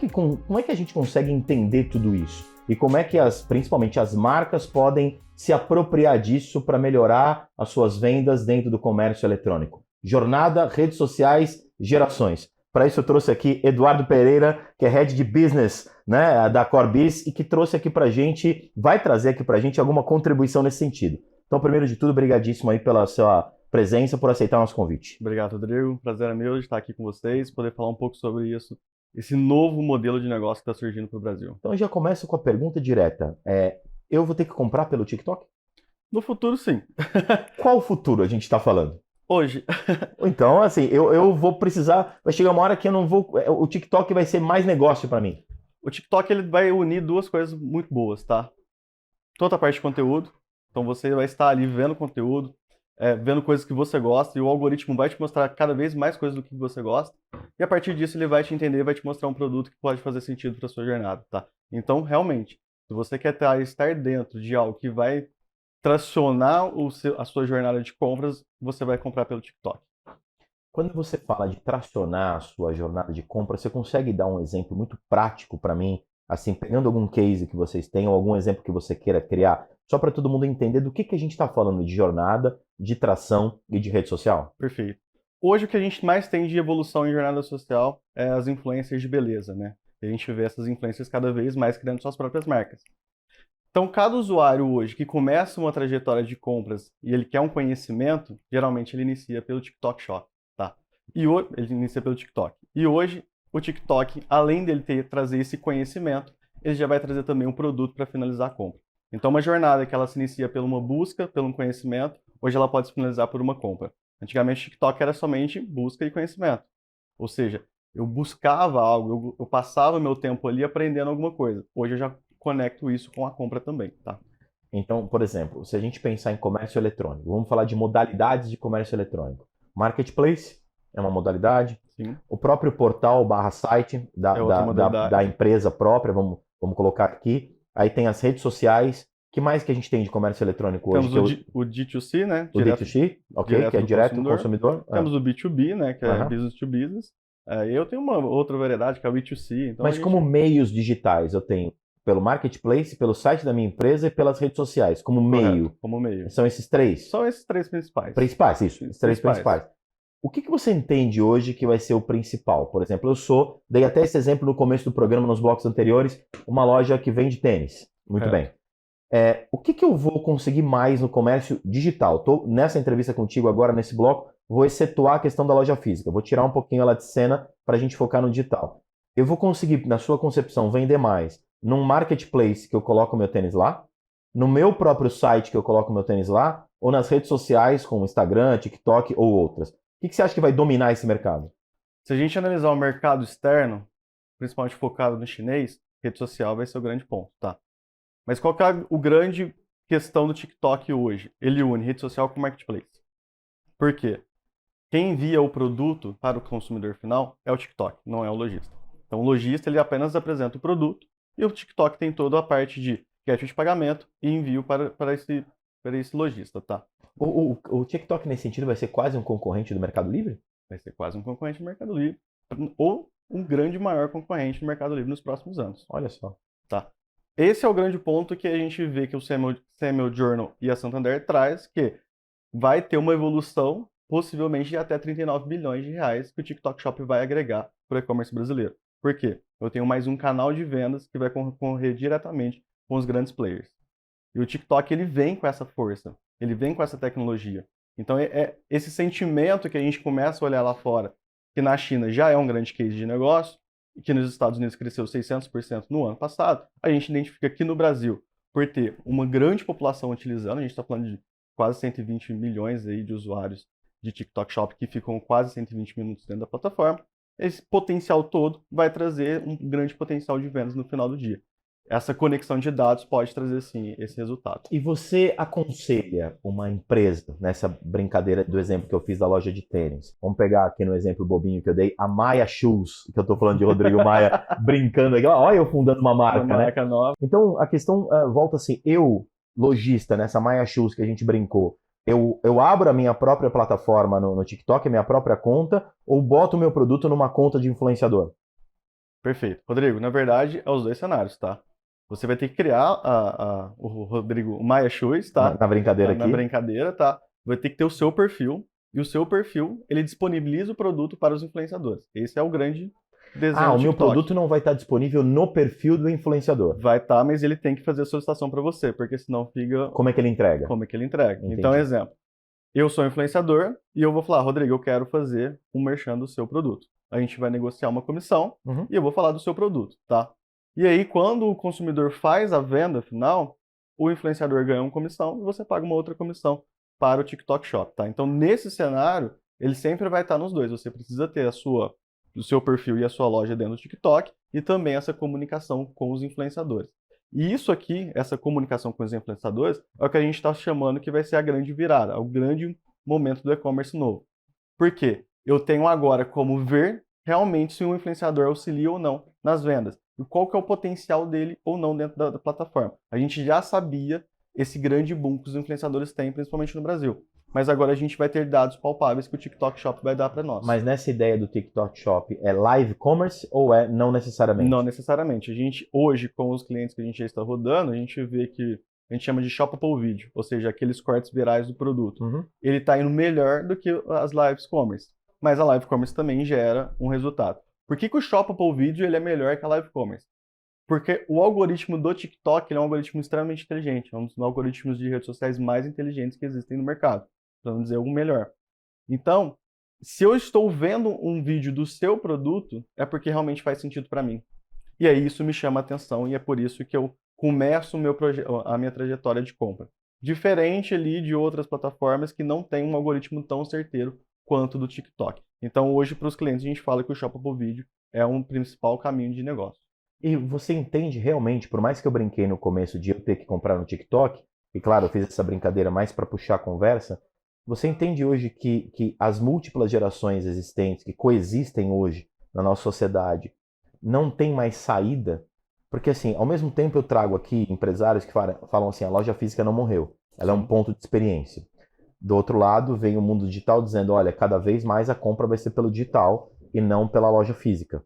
é que a gente consegue entender tudo isso? E como é que principalmente as marcas podem se apropriar disso para melhorar as suas vendas dentro do comércio eletrônico? Jornada, redes sociais, gerações. Para isso eu trouxe aqui Eduardo Pereira, que é Head de Business, né, da Corbiz, e que trouxe aqui para a gente, vai trazer aqui para a gente alguma contribuição nesse sentido. Então, primeiro de tudo, brigadíssimo aí pela sua presença, por aceitar o nosso convite. Obrigado, Rodrigo. Prazer é meu de estar aqui com vocês, poder falar um pouco sobre isso, esse novo modelo de negócio que está surgindo para o Brasil. Então, eu já começo com a pergunta direta. Eu vou ter que comprar pelo TikTok? No futuro, sim. Qual futuro a gente está falando? Hoje. Então, assim, eu vou precisar... Vai chegar uma hora que eu não vou... O TikTok vai ser mais negócio para mim. O TikTok ele vai unir duas coisas muito boas, tá? Toda a parte de conteúdo. Então, você vai estar ali vendo conteúdo, vendo coisas que você gosta, e o algoritmo vai te mostrar cada vez mais coisas do que você gosta. E a partir disso, ele vai te entender, vai te mostrar um produto que pode fazer sentido para sua jornada, tá? Então, realmente, se você quer estar dentro de algo que vai tracionar a sua jornada de compras, você vai comprar pelo TikTok. Quando você fala de tracionar a sua jornada de compra, você consegue dar um exemplo muito prático para mim, assim, pegando algum case que vocês tenham, algum exemplo que você queira criar, só para todo mundo entender do que a gente está falando de jornada, de tração e de rede social? Perfeito. Hoje o que a gente mais tem de evolução em jornada social é as influencers de beleza, né? A gente vê essas influencers cada vez mais criando suas próprias marcas. Então, cada usuário hoje que começa uma trajetória de compras e ele quer um conhecimento, geralmente ele inicia pelo TikTok Shop, tá? Ele inicia pelo TikTok. E hoje, o TikTok, além dele trazer esse conhecimento, ele já vai trazer também um produto para finalizar a compra. Então, uma jornada que ela se inicia por uma busca, pelo conhecimento, hoje ela pode se finalizar por uma compra. Antigamente, o TikTok era somente busca e conhecimento. Ou seja, eu buscava algo, eu passava meu tempo ali aprendendo alguma coisa. Hoje eu já conecto isso com a compra também, tá? Então, por exemplo, se a gente pensar em comércio eletrônico, vamos falar de modalidades de comércio eletrônico. Marketplace é uma modalidade. Sim. O próprio portal / site da empresa própria, vamos colocar aqui. Aí tem as redes sociais. O que mais que a gente tem de comércio eletrônico hoje? Temos o D2C, né? O D2C, ok, que é direto do consumidor. Temos o B2B, né? Que é business to business. Eu tenho uma outra variedade, que é o B2C. Então Mas como meios digitais, eu tenho pelo marketplace, pelo site da minha empresa e pelas redes sociais, como meio. Como meio. São esses três? São esses três principais. Principais, isso. Os três principais. O que você entende hoje que vai ser o principal? Por exemplo, dei até esse exemplo no começo do programa, nos blocos anteriores, uma loja que vende tênis. Muito bem. O que eu vou conseguir mais no comércio digital? Estou nessa entrevista contigo agora, nesse bloco, vou excetuar a questão da loja física. Vou tirar um pouquinho ela de cena para a gente focar no digital. Eu vou conseguir, na sua concepção, vender mais num marketplace que eu coloco meu tênis lá, no meu próprio site que eu coloco meu tênis lá, ou nas redes sociais como Instagram, TikTok ou outras? O que você acha que vai dominar esse mercado? Se a gente analisar o mercado externo, principalmente focado no chinês, rede social vai ser o grande ponto, tá? Mas qual que é a grande questão do TikTok hoje? Ele une rede social com marketplace. Por quê? Quem envia o produto para o consumidor final é o TikTok, não é o lojista. Então o lojista ele apenas apresenta o produto e o TikTok tem toda a parte de gateway de pagamento e envio para esse lojista, tá? O TikTok, nesse sentido, vai ser quase um concorrente do Mercado Livre? Vai ser quase um concorrente do Mercado Livre. Ou um grande maior concorrente do Mercado Livre nos próximos anos. Olha só. Tá. Esse é o grande ponto que a gente vê que o Samuel Journal e a Santander traz, que vai ter uma evolução, possivelmente de até 39 bilhões de reais, que o TikTok Shop vai agregar para o e-commerce brasileiro. Por quê? Eu tenho mais um canal de vendas que vai concorrer diretamente com os grandes players. E o TikTok ele vem com essa força, ele vem com essa tecnologia. Então é esse sentimento que a gente começa a olhar lá fora, que na China já é um grande case de negócio, e que nos Estados Unidos cresceu 600% no ano passado, a gente identifica aqui no Brasil, por ter uma grande população utilizando, a gente está falando de quase 120 milhões aí de usuários de TikTok Shop que ficam quase 120 minutos dentro da plataforma, esse potencial todo vai trazer um grande potencial de vendas no final do dia. Essa conexão de dados pode trazer, sim, esse resultado. E você aconselha uma empresa, nessa brincadeira do exemplo que eu fiz da loja de tênis? Vamos pegar aqui no exemplo bobinho que eu dei, a Maia Shoes, que eu estou falando de Rodrigo Maia, brincando aqui. Olha eu fundando uma marca, uma marca nova. Então, a questão volta assim, eu, lojista, nessa Maia Shoes que a gente brincou, eu abro a minha própria plataforma no TikTok, a minha própria conta, ou boto o meu produto numa conta de influenciador? Perfeito. Rodrigo, na verdade, é os dois cenários, tá? Você vai ter que criar o Rodrigo Maia Shoes, tá? Na brincadeira aqui. Na brincadeira, tá? Vai ter que ter o seu perfil. E o seu perfil, ele disponibiliza o produto para os influenciadores. Esse é o grande desenho do o meu TikTok. produto não vai estar disponível no perfil do influenciador. Vai estar, mas ele tem que fazer a solicitação para você, porque senão fica... Como é que ele entrega? Como é que ele entrega. Entendi. Então, exemplo. Eu sou influenciador e eu vou falar, Rodrigo, eu quero fazer um merchan do seu produto. A gente vai negociar uma comissão e eu vou falar do seu produto, tá? E aí, quando o consumidor faz a venda final, o influenciador ganha uma comissão e você paga uma outra comissão para o TikTok Shop, tá? Então, nesse cenário, ele sempre vai estar nos dois. Você precisa ter o seu perfil e a sua loja dentro do TikTok e também essa comunicação com os influenciadores. E isso aqui, essa comunicação com os influenciadores, é o que a gente está chamando que vai ser a grande virada, o grande momento do e-commerce novo. Por quê? Eu tenho agora como ver realmente se um influenciador auxilia ou não nas vendas. E qual que é o potencial dele ou não dentro da plataforma. A gente já sabia esse grande boom que os influenciadores têm, principalmente no Brasil. Mas agora a gente vai ter dados palpáveis que o TikTok Shop vai dar para nós. Mas nessa ideia do TikTok Shop, é live commerce ou não necessariamente? Não necessariamente. A gente, hoje, com os clientes que a gente já está rodando, a gente vê que a gente chama de shoppable video, ou seja, aqueles cortes virais do produto. Ele está indo melhor do que as live commerce. Mas a live commerce também gera um resultado. Por que o shoppable video ele é melhor que a live commerce? Porque o algoritmo do TikTok ele é um algoritmo extremamente inteligente, é um dos algoritmos de redes sociais mais inteligentes que existem no mercado, para não dizer o melhor. Então, se eu estou vendo um vídeo do seu produto, é porque realmente faz sentido para mim. E aí isso me chama a atenção e é por isso que eu começo a minha trajetória de compra. Diferente ali de outras plataformas que não tem um algoritmo tão certeiro quanto do TikTok. Então hoje para os clientes a gente fala que o Shoppable Video é um principal caminho de negócio. E você entende realmente, por mais que eu brinquei no começo de eu ter que comprar no TikTok, e claro, eu fiz essa brincadeira mais para puxar a conversa, você entende hoje que as múltiplas gerações existentes, que coexistem hoje na nossa sociedade, não tem mais saída? Porque assim, ao mesmo tempo eu trago aqui empresários que falam assim, a loja física não morreu, ela é um ponto de experiência. Do outro lado, vem o mundo digital dizendo, olha, cada vez mais a compra vai ser pelo digital e não pela loja física.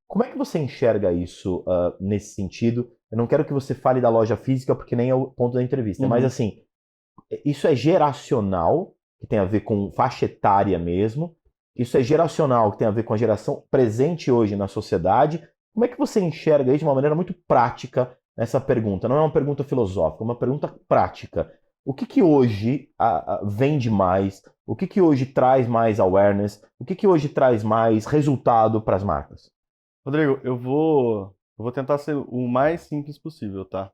Como é que você enxerga isso nesse sentido? Eu não quero que você fale da loja física porque nem é o ponto da entrevista, mas assim, isso é geracional, que tem a ver com faixa etária mesmo, isso é geracional, que tem a ver com a geração presente hoje na sociedade. Como é que você enxerga isso de uma maneira muito prática nessa pergunta? Não é uma pergunta filosófica, é uma pergunta prática. O que hoje vende mais? O que hoje traz mais awareness? O que hoje traz mais resultado para as marcas? Rodrigo, eu vou tentar ser o mais simples possível, tá?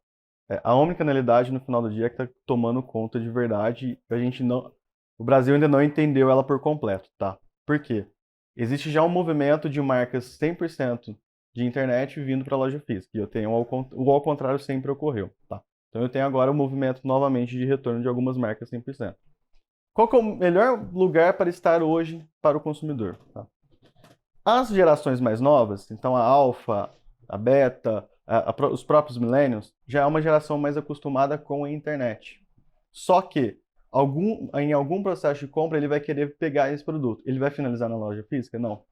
A omnicanalidade no final do dia é que está tomando conta de verdade. O Brasil ainda não entendeu ela por completo, tá? Por quê? Existe já um movimento de marcas 100% de internet vindo para a loja física. E eu tenho o ao contrário sempre ocorreu, tá? Então eu tenho agora o movimento novamente de retorno de algumas marcas 100%. Qual que é o melhor lugar para estar hoje para o consumidor? Tá? As gerações mais novas, então a alfa, a beta, os próprios millennials, já é uma geração mais acostumada com a internet. Só que em algum processo de compra ele vai querer pegar esse produto. Ele vai finalizar na loja física? Não.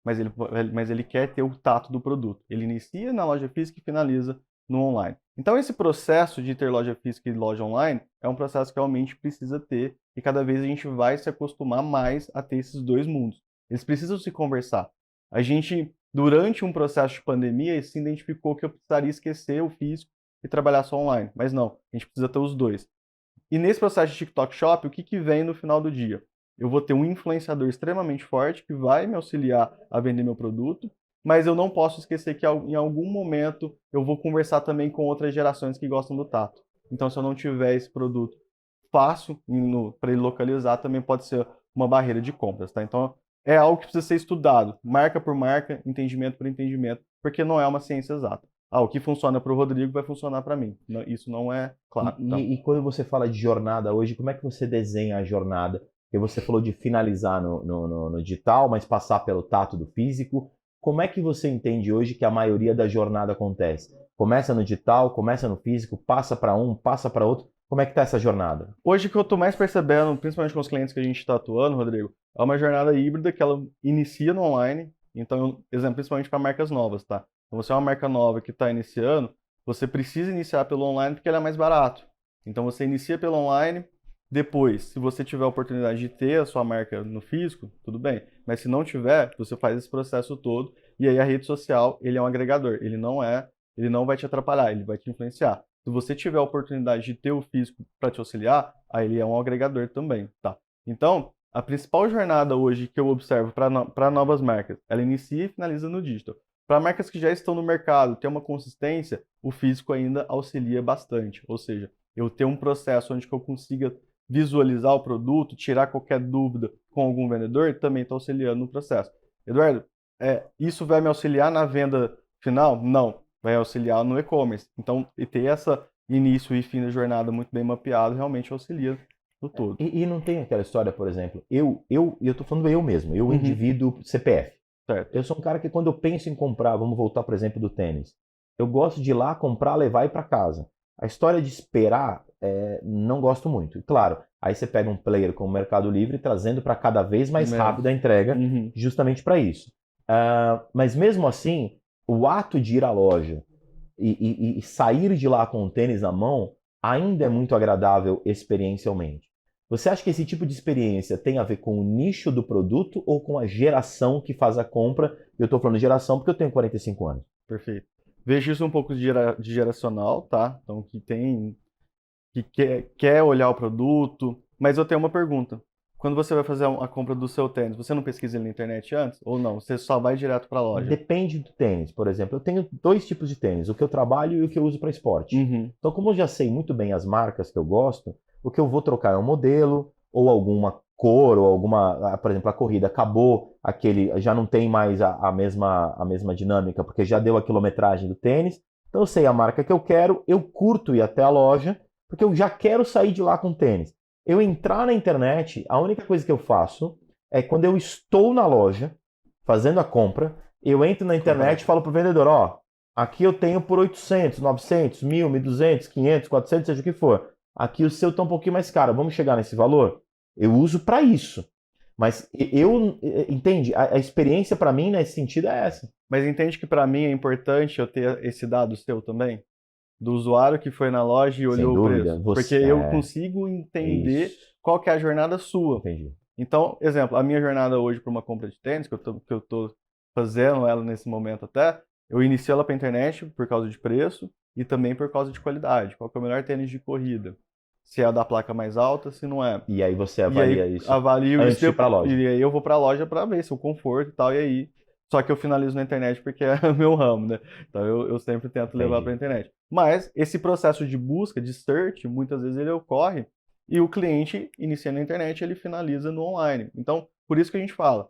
Mas ele quer ter o tato do produto. Ele inicia na loja física e finaliza no online. Então esse processo de ter loja física e loja online é um processo que realmente precisa ter e cada vez a gente vai se acostumar mais a ter esses dois mundos. Eles precisam se conversar. A gente, durante um processo de pandemia, se identificou que eu precisaria esquecer o físico e trabalhar só online. Mas não, a gente precisa ter os dois. E nesse processo de TikTok Shop, o que vem no final do dia? Eu vou ter um influenciador extremamente forte que vai me auxiliar a vender meu produto, mas eu não posso esquecer que em algum momento eu vou conversar também com outras gerações que gostam do tato. Então, se eu não tiver esse produto fácil para ele localizar, também pode ser uma barreira de compras, tá? Então, é algo que precisa ser estudado, marca por marca, entendimento por entendimento, porque não é uma ciência exata. O que funciona para o Rodrigo vai funcionar para mim. Isso não é claro. E quando você fala de jornada hoje, como é que você desenha a jornada? Porque você falou de finalizar no digital, mas passar pelo tato do físico. Como é que você entende hoje que a maioria da jornada acontece? Começa no digital, começa no físico, passa para um, passa para outro. Como é que está essa jornada? Hoje o que eu estou mais percebendo, principalmente com os clientes que a gente está atuando, Rodrigo, é uma jornada híbrida que ela inicia no online. Então, exemplo, principalmente para marcas novas, tá? Então, você é uma marca nova que está iniciando, você precisa iniciar pelo online porque ele é mais barato. Então, você inicia pelo online, depois, se você tiver a oportunidade de ter a sua marca no físico, tudo bem. Mas se não tiver, você faz esse processo todo e aí a rede social, ele é um agregador. Ele não vai te atrapalhar, ele vai te influenciar. Se você tiver a oportunidade de ter o físico para te auxiliar, aí ele é um agregador também, tá? Então, a principal jornada hoje que eu observo para novas marcas, ela inicia e finaliza no digital. Para marcas que já estão no mercado, ter uma consistência, o físico ainda auxilia bastante. Ou seja, eu ter um processo onde eu consiga visualizar o produto, tirar qualquer dúvida com algum vendedor, também está auxiliando no processo. Eduardo, isso vai me auxiliar na venda final? Não, vai auxiliar no e-commerce. Então, ter essa início e fim da jornada muito bem mapeado realmente auxilia no todo. E não tem aquela história, por exemplo, eu estou falando eu mesmo, eu indivíduo CPF. Certo. Eu sou um cara que quando eu penso em comprar, vamos voltar, por exemplo, do tênis, eu gosto de ir lá, comprar, levar e ir para casa. A história de esperar, não gosto muito. E claro, aí você pega um player como o Mercado Livre trazendo para cada vez mais rápida a entrega, justamente para isso. Mas mesmo assim, o ato de ir à loja e sair de lá com o tênis na mão ainda é muito agradável experiencialmente. Você acha que esse tipo de experiência tem a ver com o nicho do produto ou com a geração que faz a compra? Eu estou falando de geração porque eu tenho 45 anos. Perfeito. Vejo isso um pouco de geracional, tá? Então, que quer olhar o produto, mas eu tenho uma pergunta. Quando você vai fazer a compra do seu tênis, você não pesquisa ele na internet antes? Ou não? Você só vai direto para a loja? Depende do tênis, por exemplo. Eu tenho dois tipos de tênis, o que eu trabalho e o que eu uso para esporte. Uhum. Então, como eu já sei muito bem as marcas que eu gosto, o que eu vou trocar é um modelo ou alguma cor ou alguma, por exemplo, a corrida acabou, já não tem mais a mesma dinâmica, porque já deu a quilometragem do tênis. Então eu sei a marca que eu quero, eu curto ir até a loja, porque eu já quero sair de lá com o tênis. Eu entrar na internet, a única coisa que eu faço é quando eu estou na loja fazendo a compra, eu entro na internet e falo pro vendedor, ó, aqui eu tenho por 800, 900, 1.000, 1.200, 500, 400, seja o que for. Aqui o seu tá um pouquinho mais caro, vamos chegar nesse valor? Eu uso para isso. Mas entende? A experiência para mim nesse sentido é essa. Mas entende que para mim é importante eu ter esse dado seu também? Do usuário que foi na loja e olhou o preço. Porque eu consigo entender qual que é a jornada sua. Entendi. Então, exemplo, a minha jornada hoje para uma compra de tênis, que eu tô fazendo ela nesse momento até, eu inicio ela pela internet por causa de preço e também por causa de qualidade. Qual que é o melhor tênis de corrida? Se é a da placa mais alta, se não é. E aí você avalia isso antes de ir pra loja. E aí eu vou pra loja para ver se o conforto e tal, e aí... Só que eu finalizo na internet porque é o meu ramo, né? Então eu sempre tento levar para a internet. Mas esse processo de busca, de search, muitas vezes ele ocorre e o cliente inicia na internet e ele finaliza no online. Então, por isso que a gente fala,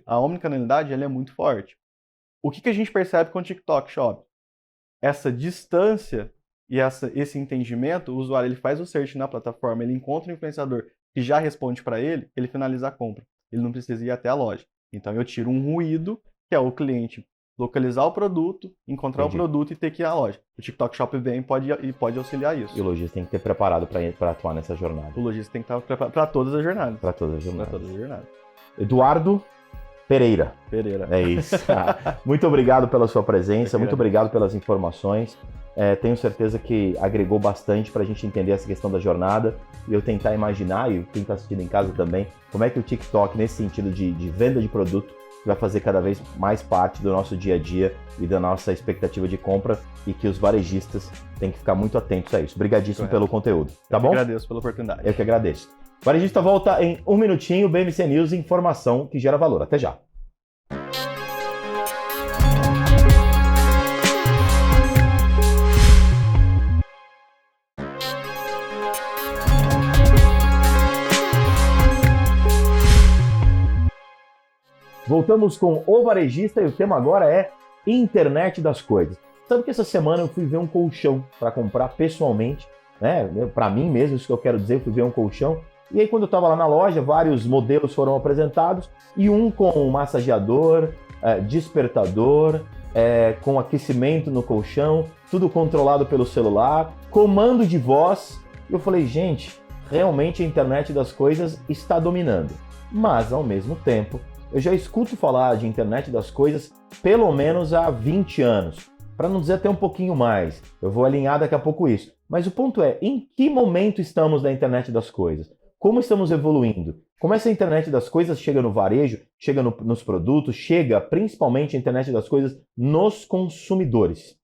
a omnicanalidade ela é muito forte. O que a gente percebe com o TikTok Shop? Essa distância e esse entendimento, o usuário ele faz o search na plataforma, ele encontra um influenciador que já responde para ele finaliza a compra. Ele não precisa ir até a loja. Então eu tiro um ruído, que é o cliente localizar o produto, encontrar o produto e ter que ir à loja. O TikTok Shop vem e pode auxiliar isso. E o lojista tem que ter preparado para atuar nessa jornada. O lojista tem que estar preparado para todas as jornadas. Para todas as jornadas. Para todas as jornadas. Eduardo Pereira. É isso. Muito obrigado pela sua presença, muito obrigado pelas informações. Tenho certeza que agregou bastante para a gente entender essa questão da jornada e eu tentar imaginar, e quem está assistindo em casa também, como é que o TikTok, nesse sentido de venda de produto, vai fazer cada vez mais parte do nosso dia a dia e da nossa expectativa de compra e que os varejistas têm que ficar muito atentos a isso. Obrigadíssimo pelo conteúdo, tá bom? Eu que agradeço pela oportunidade. Eu que agradeço. O Varejista volta em 1 minutinho, BMC News, informação que gera valor. Até já. Voltamos com o Varejista e o tema agora é internet das coisas. Sabe que essa semana eu fui ver um colchão para comprar pessoalmente, né? Para mim mesmo, isso que eu quero dizer, eu fui ver um colchão. E aí quando eu estava lá na loja, vários modelos foram apresentados e um com massageador, despertador, com aquecimento no colchão, tudo controlado pelo celular, comando de voz. Eu falei, gente, realmente a internet das coisas está dominando. Mas, ao mesmo tempo, eu já escuto falar de internet das coisas pelo menos há 20 anos, para não dizer até um pouquinho mais. Eu vou alinhar daqui a pouco isso. Mas o ponto é, em que momento estamos na internet das coisas? Como estamos evoluindo? Como essa internet das coisas chega no varejo, chega nos produtos, chega principalmente a internet das coisas nos consumidores?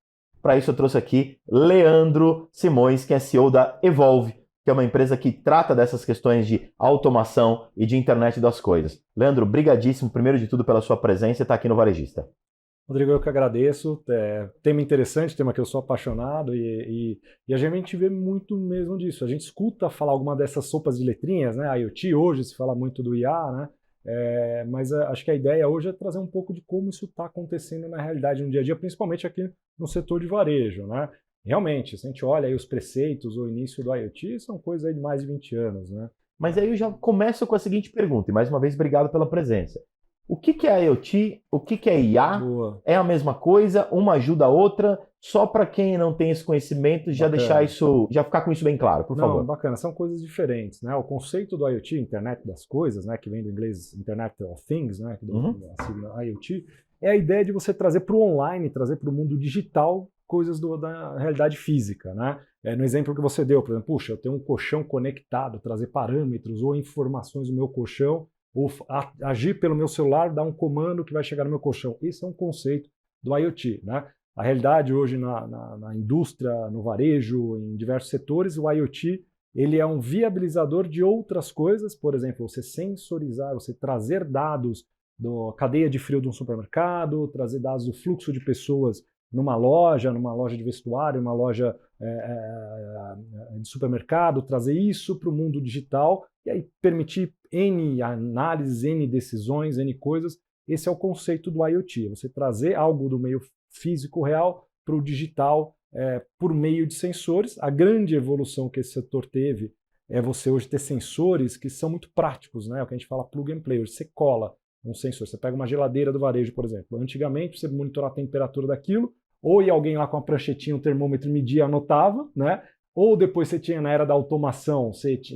Para isso eu trouxe aqui Leandro Simões, que é CEO da Evolve, que é uma empresa que trata dessas questões de automação e de internet das coisas. Leandro, brigadíssimo, primeiro de tudo, pela sua presença e estar aqui no Varejista. Rodrigo, eu que agradeço. Tema interessante, tema que eu sou apaixonado e a gente vê muito mesmo disso. A gente escuta falar alguma dessas sopas de letrinhas, né? IoT, hoje se fala muito do IA, né? Mas acho que a ideia hoje é trazer um pouco de como isso está acontecendo na realidade no dia a dia, principalmente aqui no setor de varejo, né? Realmente, se a gente olha aí os preceitos, o início do IoT, são coisas aí de mais de 20 anos, né? Mas aí eu já começo com a seguinte pergunta, e mais uma vez, obrigado pela presença. O que é IoT? O que é IA? Boa. É a mesma coisa? Uma ajuda a outra? Só para quem não tem esse conhecimento, já deixar isso, já ficar com isso bem claro, por favor. Bacana, são coisas diferentes, né? O conceito do IoT, Internet das Coisas, né, que vem do inglês Internet of Things, né, da sigla IoT, é a ideia de você trazer para o online, trazer para o mundo digital coisas da realidade física, né? No exemplo que você deu, por exemplo, puxa, eu tenho um colchão conectado, trazer parâmetros ou informações do meu colchão, ou agir pelo meu celular, dar um comando que vai chegar no meu colchão. Esse é um conceito do IoT, né? A realidade hoje na indústria, no varejo, em diversos setores, o IoT ele é um viabilizador de outras coisas, por exemplo, você sensorizar, você trazer dados da cadeia de frio de um supermercado, trazer dados do fluxo de pessoas numa loja de vestuário, numa loja de supermercado, trazer isso para o mundo digital e aí permitir N análises, N decisões, N coisas. Esse é o conceito do IoT, você trazer algo do meio físico real para o digital por meio de sensores. A grande evolução que esse setor teve é você hoje ter sensores que são muito práticos, né? O que a gente fala plug and play. Hoje você cola um sensor, você pega uma geladeira do varejo, por exemplo. Antigamente, você monitorar a temperatura daquilo, ou ia alguém lá com a pranchetinha, um termômetro, media e anotava, né? Ou depois você tinha, na era da automação,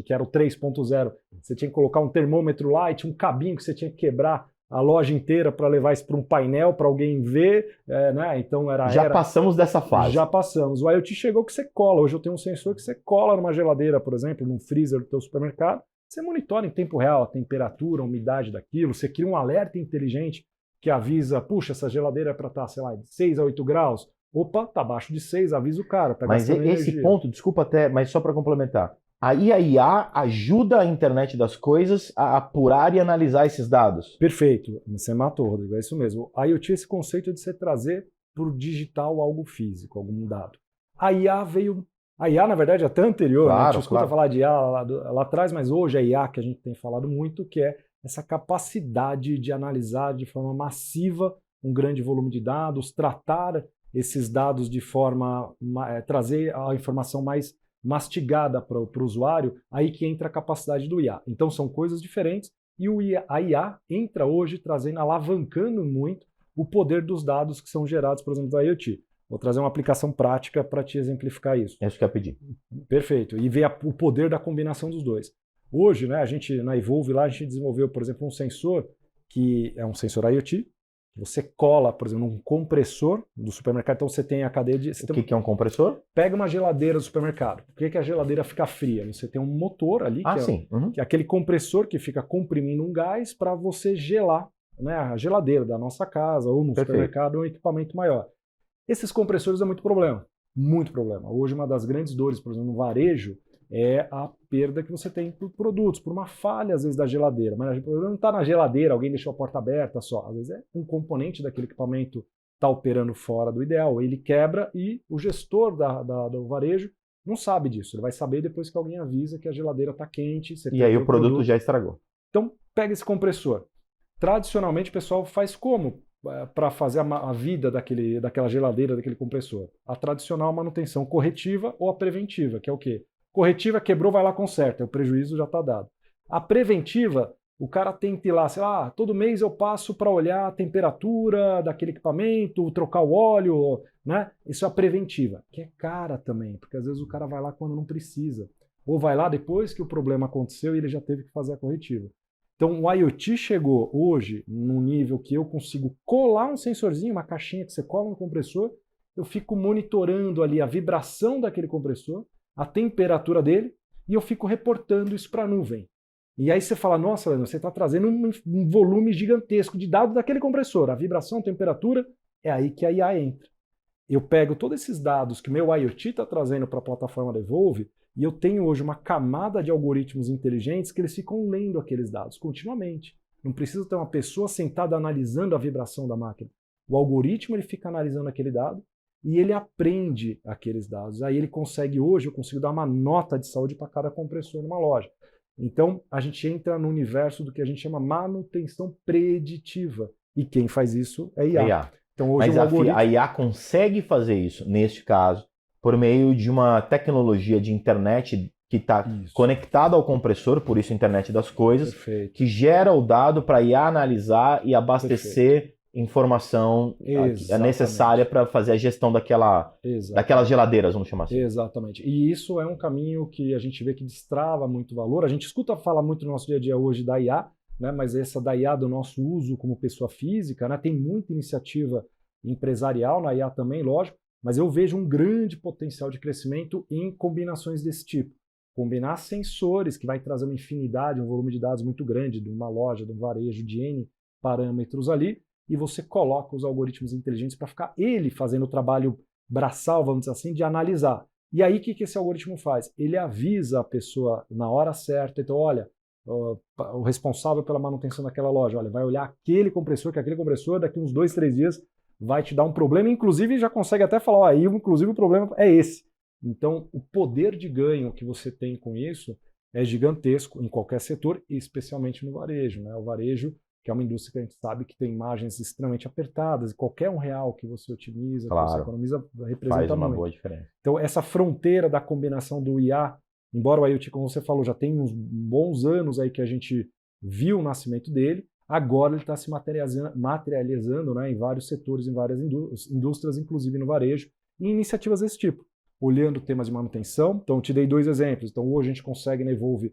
que era o 3.0, você tinha que colocar um termômetro lá e tinha um cabinho que você tinha que quebrar a loja inteira para levar isso para um painel, para alguém ver, né? Então Já passamos dessa fase. Já passamos. O IoT chegou que você cola. Hoje eu tenho um sensor que você cola numa geladeira, por exemplo, num freezer do teu supermercado. Você monitora em tempo real a temperatura, a umidade daquilo. Você cria um alerta inteligente que avisa, puxa, essa geladeira é para estar, sei lá, de 6 a 8 graus. Opa, tá abaixo de 6, avisa o cara. Tá mas esse energia. Ponto, desculpa até, mas só para complementar. Aí a IA ajuda a internet das coisas a apurar e analisar esses dados. Perfeito, você matou, Rodrigo, é isso mesmo. A IoT, esse conceito de você trazer para o digital algo físico, algum dado. A IA veio... A IA, na verdade, é até anterior, claro, né? A gente escuta falar de IA lá atrás, mas hoje é IA que a gente tem falado muito, que é essa capacidade de analisar de forma massiva um grande volume de dados, tratar esses dados de forma... trazer a informação mais mastigada para o usuário, aí que entra a capacidade do IA. Então são coisas diferentes e a IA entra hoje trazendo, alavancando muito o poder dos dados que são gerados, por exemplo, do IoT. Vou trazer uma aplicação prática para te exemplificar isso. É isso que eu pedi. Perfeito. E ver o poder da combinação dos dois. Hoje, né, a gente na Evolve lá, a gente desenvolveu, por exemplo, um sensor que é um sensor IoT. Você cola, por exemplo, num compressor do supermercado, então você tem a cadeia de... O que é um compressor? Pega uma geladeira do supermercado. Por que a geladeira fica fria? Você tem um motor ali, que é aquele compressor que fica comprimindo um gás para você gelar, né, a geladeira da nossa casa ou no supermercado ou um equipamento maior. Esses compressores dão muito problema. Muito problema. Hoje uma das grandes dores, por exemplo, no varejo, é a perda que você tem por produtos, por uma falha, às vezes, da geladeira. Mas o problema não está na geladeira, alguém deixou a porta aberta só. Às vezes é um componente daquele equipamento está operando fora do ideal. Ele quebra e o gestor do varejo não sabe disso. Ele vai saber depois que alguém avisa que a geladeira está quente. E aí o produto já estragou. Então, pega esse compressor. Tradicionalmente, o pessoal faz como para fazer a vida daquela geladeira, daquele compressor? A tradicional manutenção corretiva ou a preventiva, que é o quê? Corretiva, quebrou, vai lá, conserta. O prejuízo já está dado. A preventiva, o cara tem que ir lá, sei lá, todo mês eu passo para olhar a temperatura daquele equipamento, trocar o óleo, né? Isso é a preventiva, que é cara também, porque às vezes o cara vai lá quando não precisa. Ou vai lá depois que o problema aconteceu e ele já teve que fazer a corretiva. Então o IoT chegou hoje num nível que eu consigo colar um sensorzinho, uma caixinha que você cola no compressor, eu fico monitorando ali a vibração daquele compressor, a temperatura dele, e eu fico reportando isso para a nuvem. E aí você fala, nossa, Leandro, você está trazendo um volume gigantesco de dados daquele compressor, a vibração, a temperatura, é aí que a IA entra. Eu pego todos esses dados que o meu IoT está trazendo para a plataforma da Evolve, e eu tenho hoje uma camada de algoritmos inteligentes que eles ficam lendo aqueles dados continuamente. Não precisa ter uma pessoa sentada analisando a vibração da máquina. O algoritmo ele fica analisando aquele dado, e ele aprende aqueles dados. Aí ele consegue, hoje, eu consigo dar uma nota de saúde para cada compressor numa loja. Então, a gente entra no universo do que a gente chama manutenção preditiva. E quem faz isso é IA. Então, hoje mas a IA consegue fazer isso, neste caso, por meio de uma tecnologia de internet que está conectada ao compressor, por isso internet das coisas, que gera o dado para a IA analisar e abastecer informação necessária para fazer a gestão daquelas geladeiras, vamos chamar assim. Exatamente. E isso é um caminho que a gente vê que destrava muito valor. A gente escuta falar muito no nosso dia a dia hoje da IA, né, mas essa da IA do nosso uso como pessoa física, né, tem muita iniciativa empresarial na IA também, lógico, mas eu vejo um grande potencial de crescimento em combinações desse tipo. Combinar sensores, que vai trazer uma infinidade, um volume de dados muito grande de uma loja, de um varejo, de N parâmetros ali, e você coloca os algoritmos inteligentes para ficar ele fazendo o trabalho braçal, vamos dizer assim, de analisar. E aí o que esse algoritmo faz? Ele avisa a pessoa na hora certa, então olha, o responsável pela manutenção daquela loja, olha, vai olhar aquele compressor, que aquele compressor daqui uns 2, 3 dias vai te dar um problema, inclusive já consegue até falar, aí inclusive o problema é esse. Então o poder de ganho que você tem com isso é gigantesco em qualquer setor, e especialmente no varejo, né? O varejo, que é uma indústria que a gente sabe que tem margens extremamente apertadas, e qualquer R$1 que você otimiza, que você economiza, representa faz uma muito. boa diferença. Então essa fronteira da combinação do IA, embora o IoT, como você falou, já tem uns bons anos aí que a gente viu o nascimento dele, agora ele está se materializando, né, em vários setores, em várias indústrias, inclusive no varejo, e iniciativas desse tipo. Olhando temas de manutenção, então eu te dei 2 exemplos. Então hoje a gente consegue na Evolve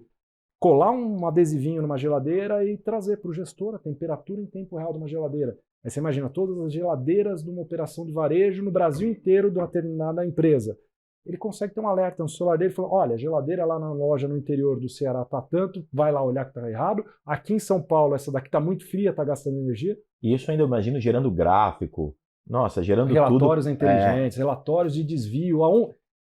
colar um adesivinho numa geladeira e trazer para o gestor a temperatura em tempo real de uma geladeira. Aí você imagina todas as geladeiras de uma operação de varejo no Brasil inteiro de uma determinada empresa. Ele consegue ter um alerta no celular dele e falar, olha, a geladeira lá na loja no interior do Ceará está tanto, vai lá olhar que está errado. Aqui em São Paulo essa daqui está muito fria, está gastando energia. E isso ainda eu imagino gerando gráfico. Nossa, gerando relatórios inteligentes, relatórios de desvio.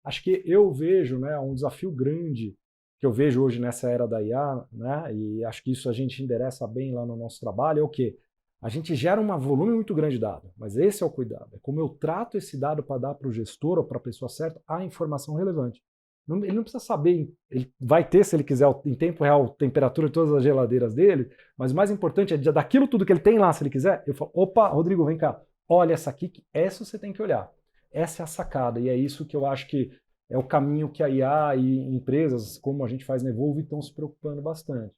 Acho que eu vejo, né, um desafio grande que eu vejo hoje nessa era da IA, né, e acho que isso a gente endereça bem lá no nosso trabalho, é o quê? A gente gera um volume muito grande de dado, mas esse é o cuidado. É como eu trato esse dado para dar para o gestor ou para a pessoa certa a informação relevante. Ele não precisa saber, ele vai ter, se ele quiser, em tempo real, temperatura de todas as geladeiras dele, mas o mais importante é daquilo tudo que ele tem lá, se ele quiser, eu falo, opa, Rodrigo, vem cá, olha essa aqui, essa você tem que olhar. Essa é a sacada, e é isso que eu acho que é o caminho que a IA e empresas, como a gente faz na Evolve, estão se preocupando bastante.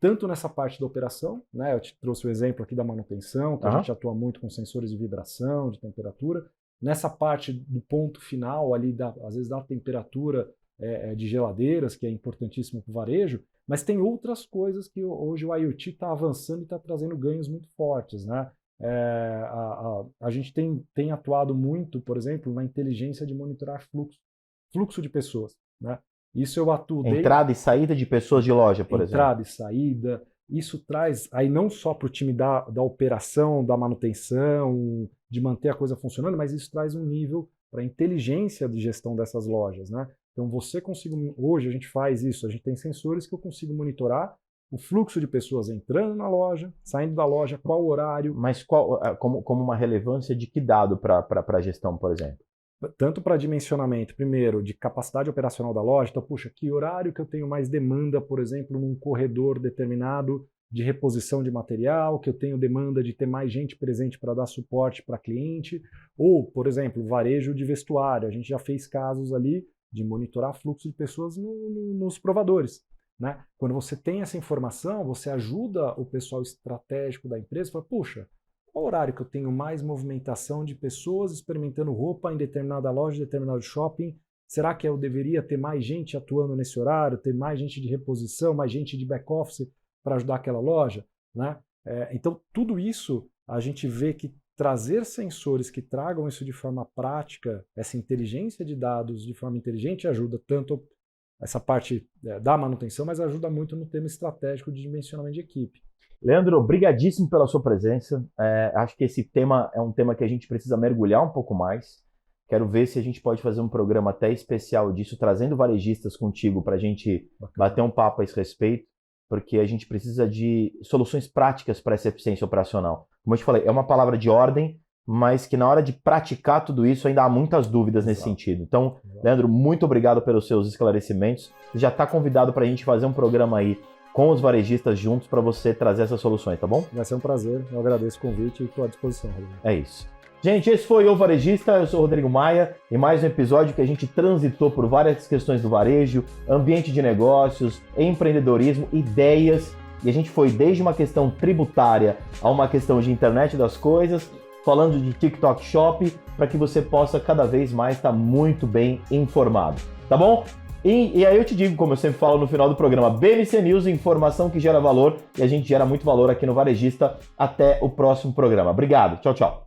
Tanto nessa parte da operação, né, eu te trouxe o exemplo aqui da manutenção, que a gente atua muito com sensores de vibração, de temperatura. Nessa parte do ponto final, ali às vezes da temperatura de geladeiras, que é importantíssimo para o varejo, mas tem outras coisas que hoje o IoT está avançando e está trazendo ganhos muito fortes, né? A gente tem atuado muito, por exemplo, na inteligência de monitorar fluxo de pessoas, né? Isso eu atuo. Entrada e saída de pessoas de loja, por exemplo. Entrada e saída. Isso traz aí não só para o time da operação, da manutenção, de manter a coisa funcionando, mas isso traz um nível para a inteligência de gestão dessas lojas, né? Então hoje a gente faz isso, a gente tem sensores que eu consigo monitorar o fluxo de pessoas entrando na loja, saindo da loja, qual horário. Mas como uma relevância de que dado para a gestão, por exemplo? Tanto para dimensionamento, primeiro, de capacidade operacional da loja, então, puxa, que horário que eu tenho mais demanda, por exemplo, num corredor determinado de reposição de material, que eu tenho demanda de ter mais gente presente para dar suporte para cliente, ou, por exemplo, varejo de vestuário, a gente já fez casos ali de monitorar fluxo de pessoas nos provadores, né? Quando você tem essa informação, você ajuda o pessoal estratégico da empresa, fala, puxa, qual horário que eu tenho mais movimentação de pessoas experimentando roupa em determinada loja, em determinado shopping? Será que eu deveria ter mais gente atuando nesse horário, ter mais gente de reposição, mais gente de back-office para ajudar aquela loja, né? Então, tudo isso a gente vê que trazer sensores que tragam isso de forma prática, essa inteligência de dados de forma inteligente, ajuda tanto essa parte da manutenção, mas ajuda muito no tema estratégico de dimensionamento de equipe. Leandro, obrigadíssimo pela sua presença. Acho que esse tema é um tema que a gente precisa mergulhar um pouco mais. Quero ver se a gente pode fazer um programa até especial disso, trazendo varejistas contigo para a gente bater um papo a esse respeito, porque a gente precisa de soluções práticas para essa eficiência operacional. Como eu te falei, é uma palavra de ordem, mas que na hora de praticar tudo isso ainda há muitas dúvidas nesse sentido. Então, Leandro, muito obrigado pelos seus esclarecimentos. Você já está convidado para a gente fazer um programa aí com os varejistas juntos para você trazer essas soluções, tá bom? Vai ser um prazer, eu agradeço o convite e estou à disposição, Rodrigo. É isso. Gente, esse foi o Varejista, eu sou o Rodrigo Maia, e mais um episódio que a gente transitou por várias questões do varejo, ambiente de negócios, empreendedorismo, ideias, e a gente foi desde uma questão tributária a uma questão de internet das coisas, falando de TikTok Shop, para que você possa cada vez mais estar muito bem informado, tá bom? E aí eu te digo, como eu sempre falo no final do programa, BMC News, informação que gera valor, e a gente gera muito valor aqui no Varejista. Até o próximo programa. Obrigado, tchau, tchau.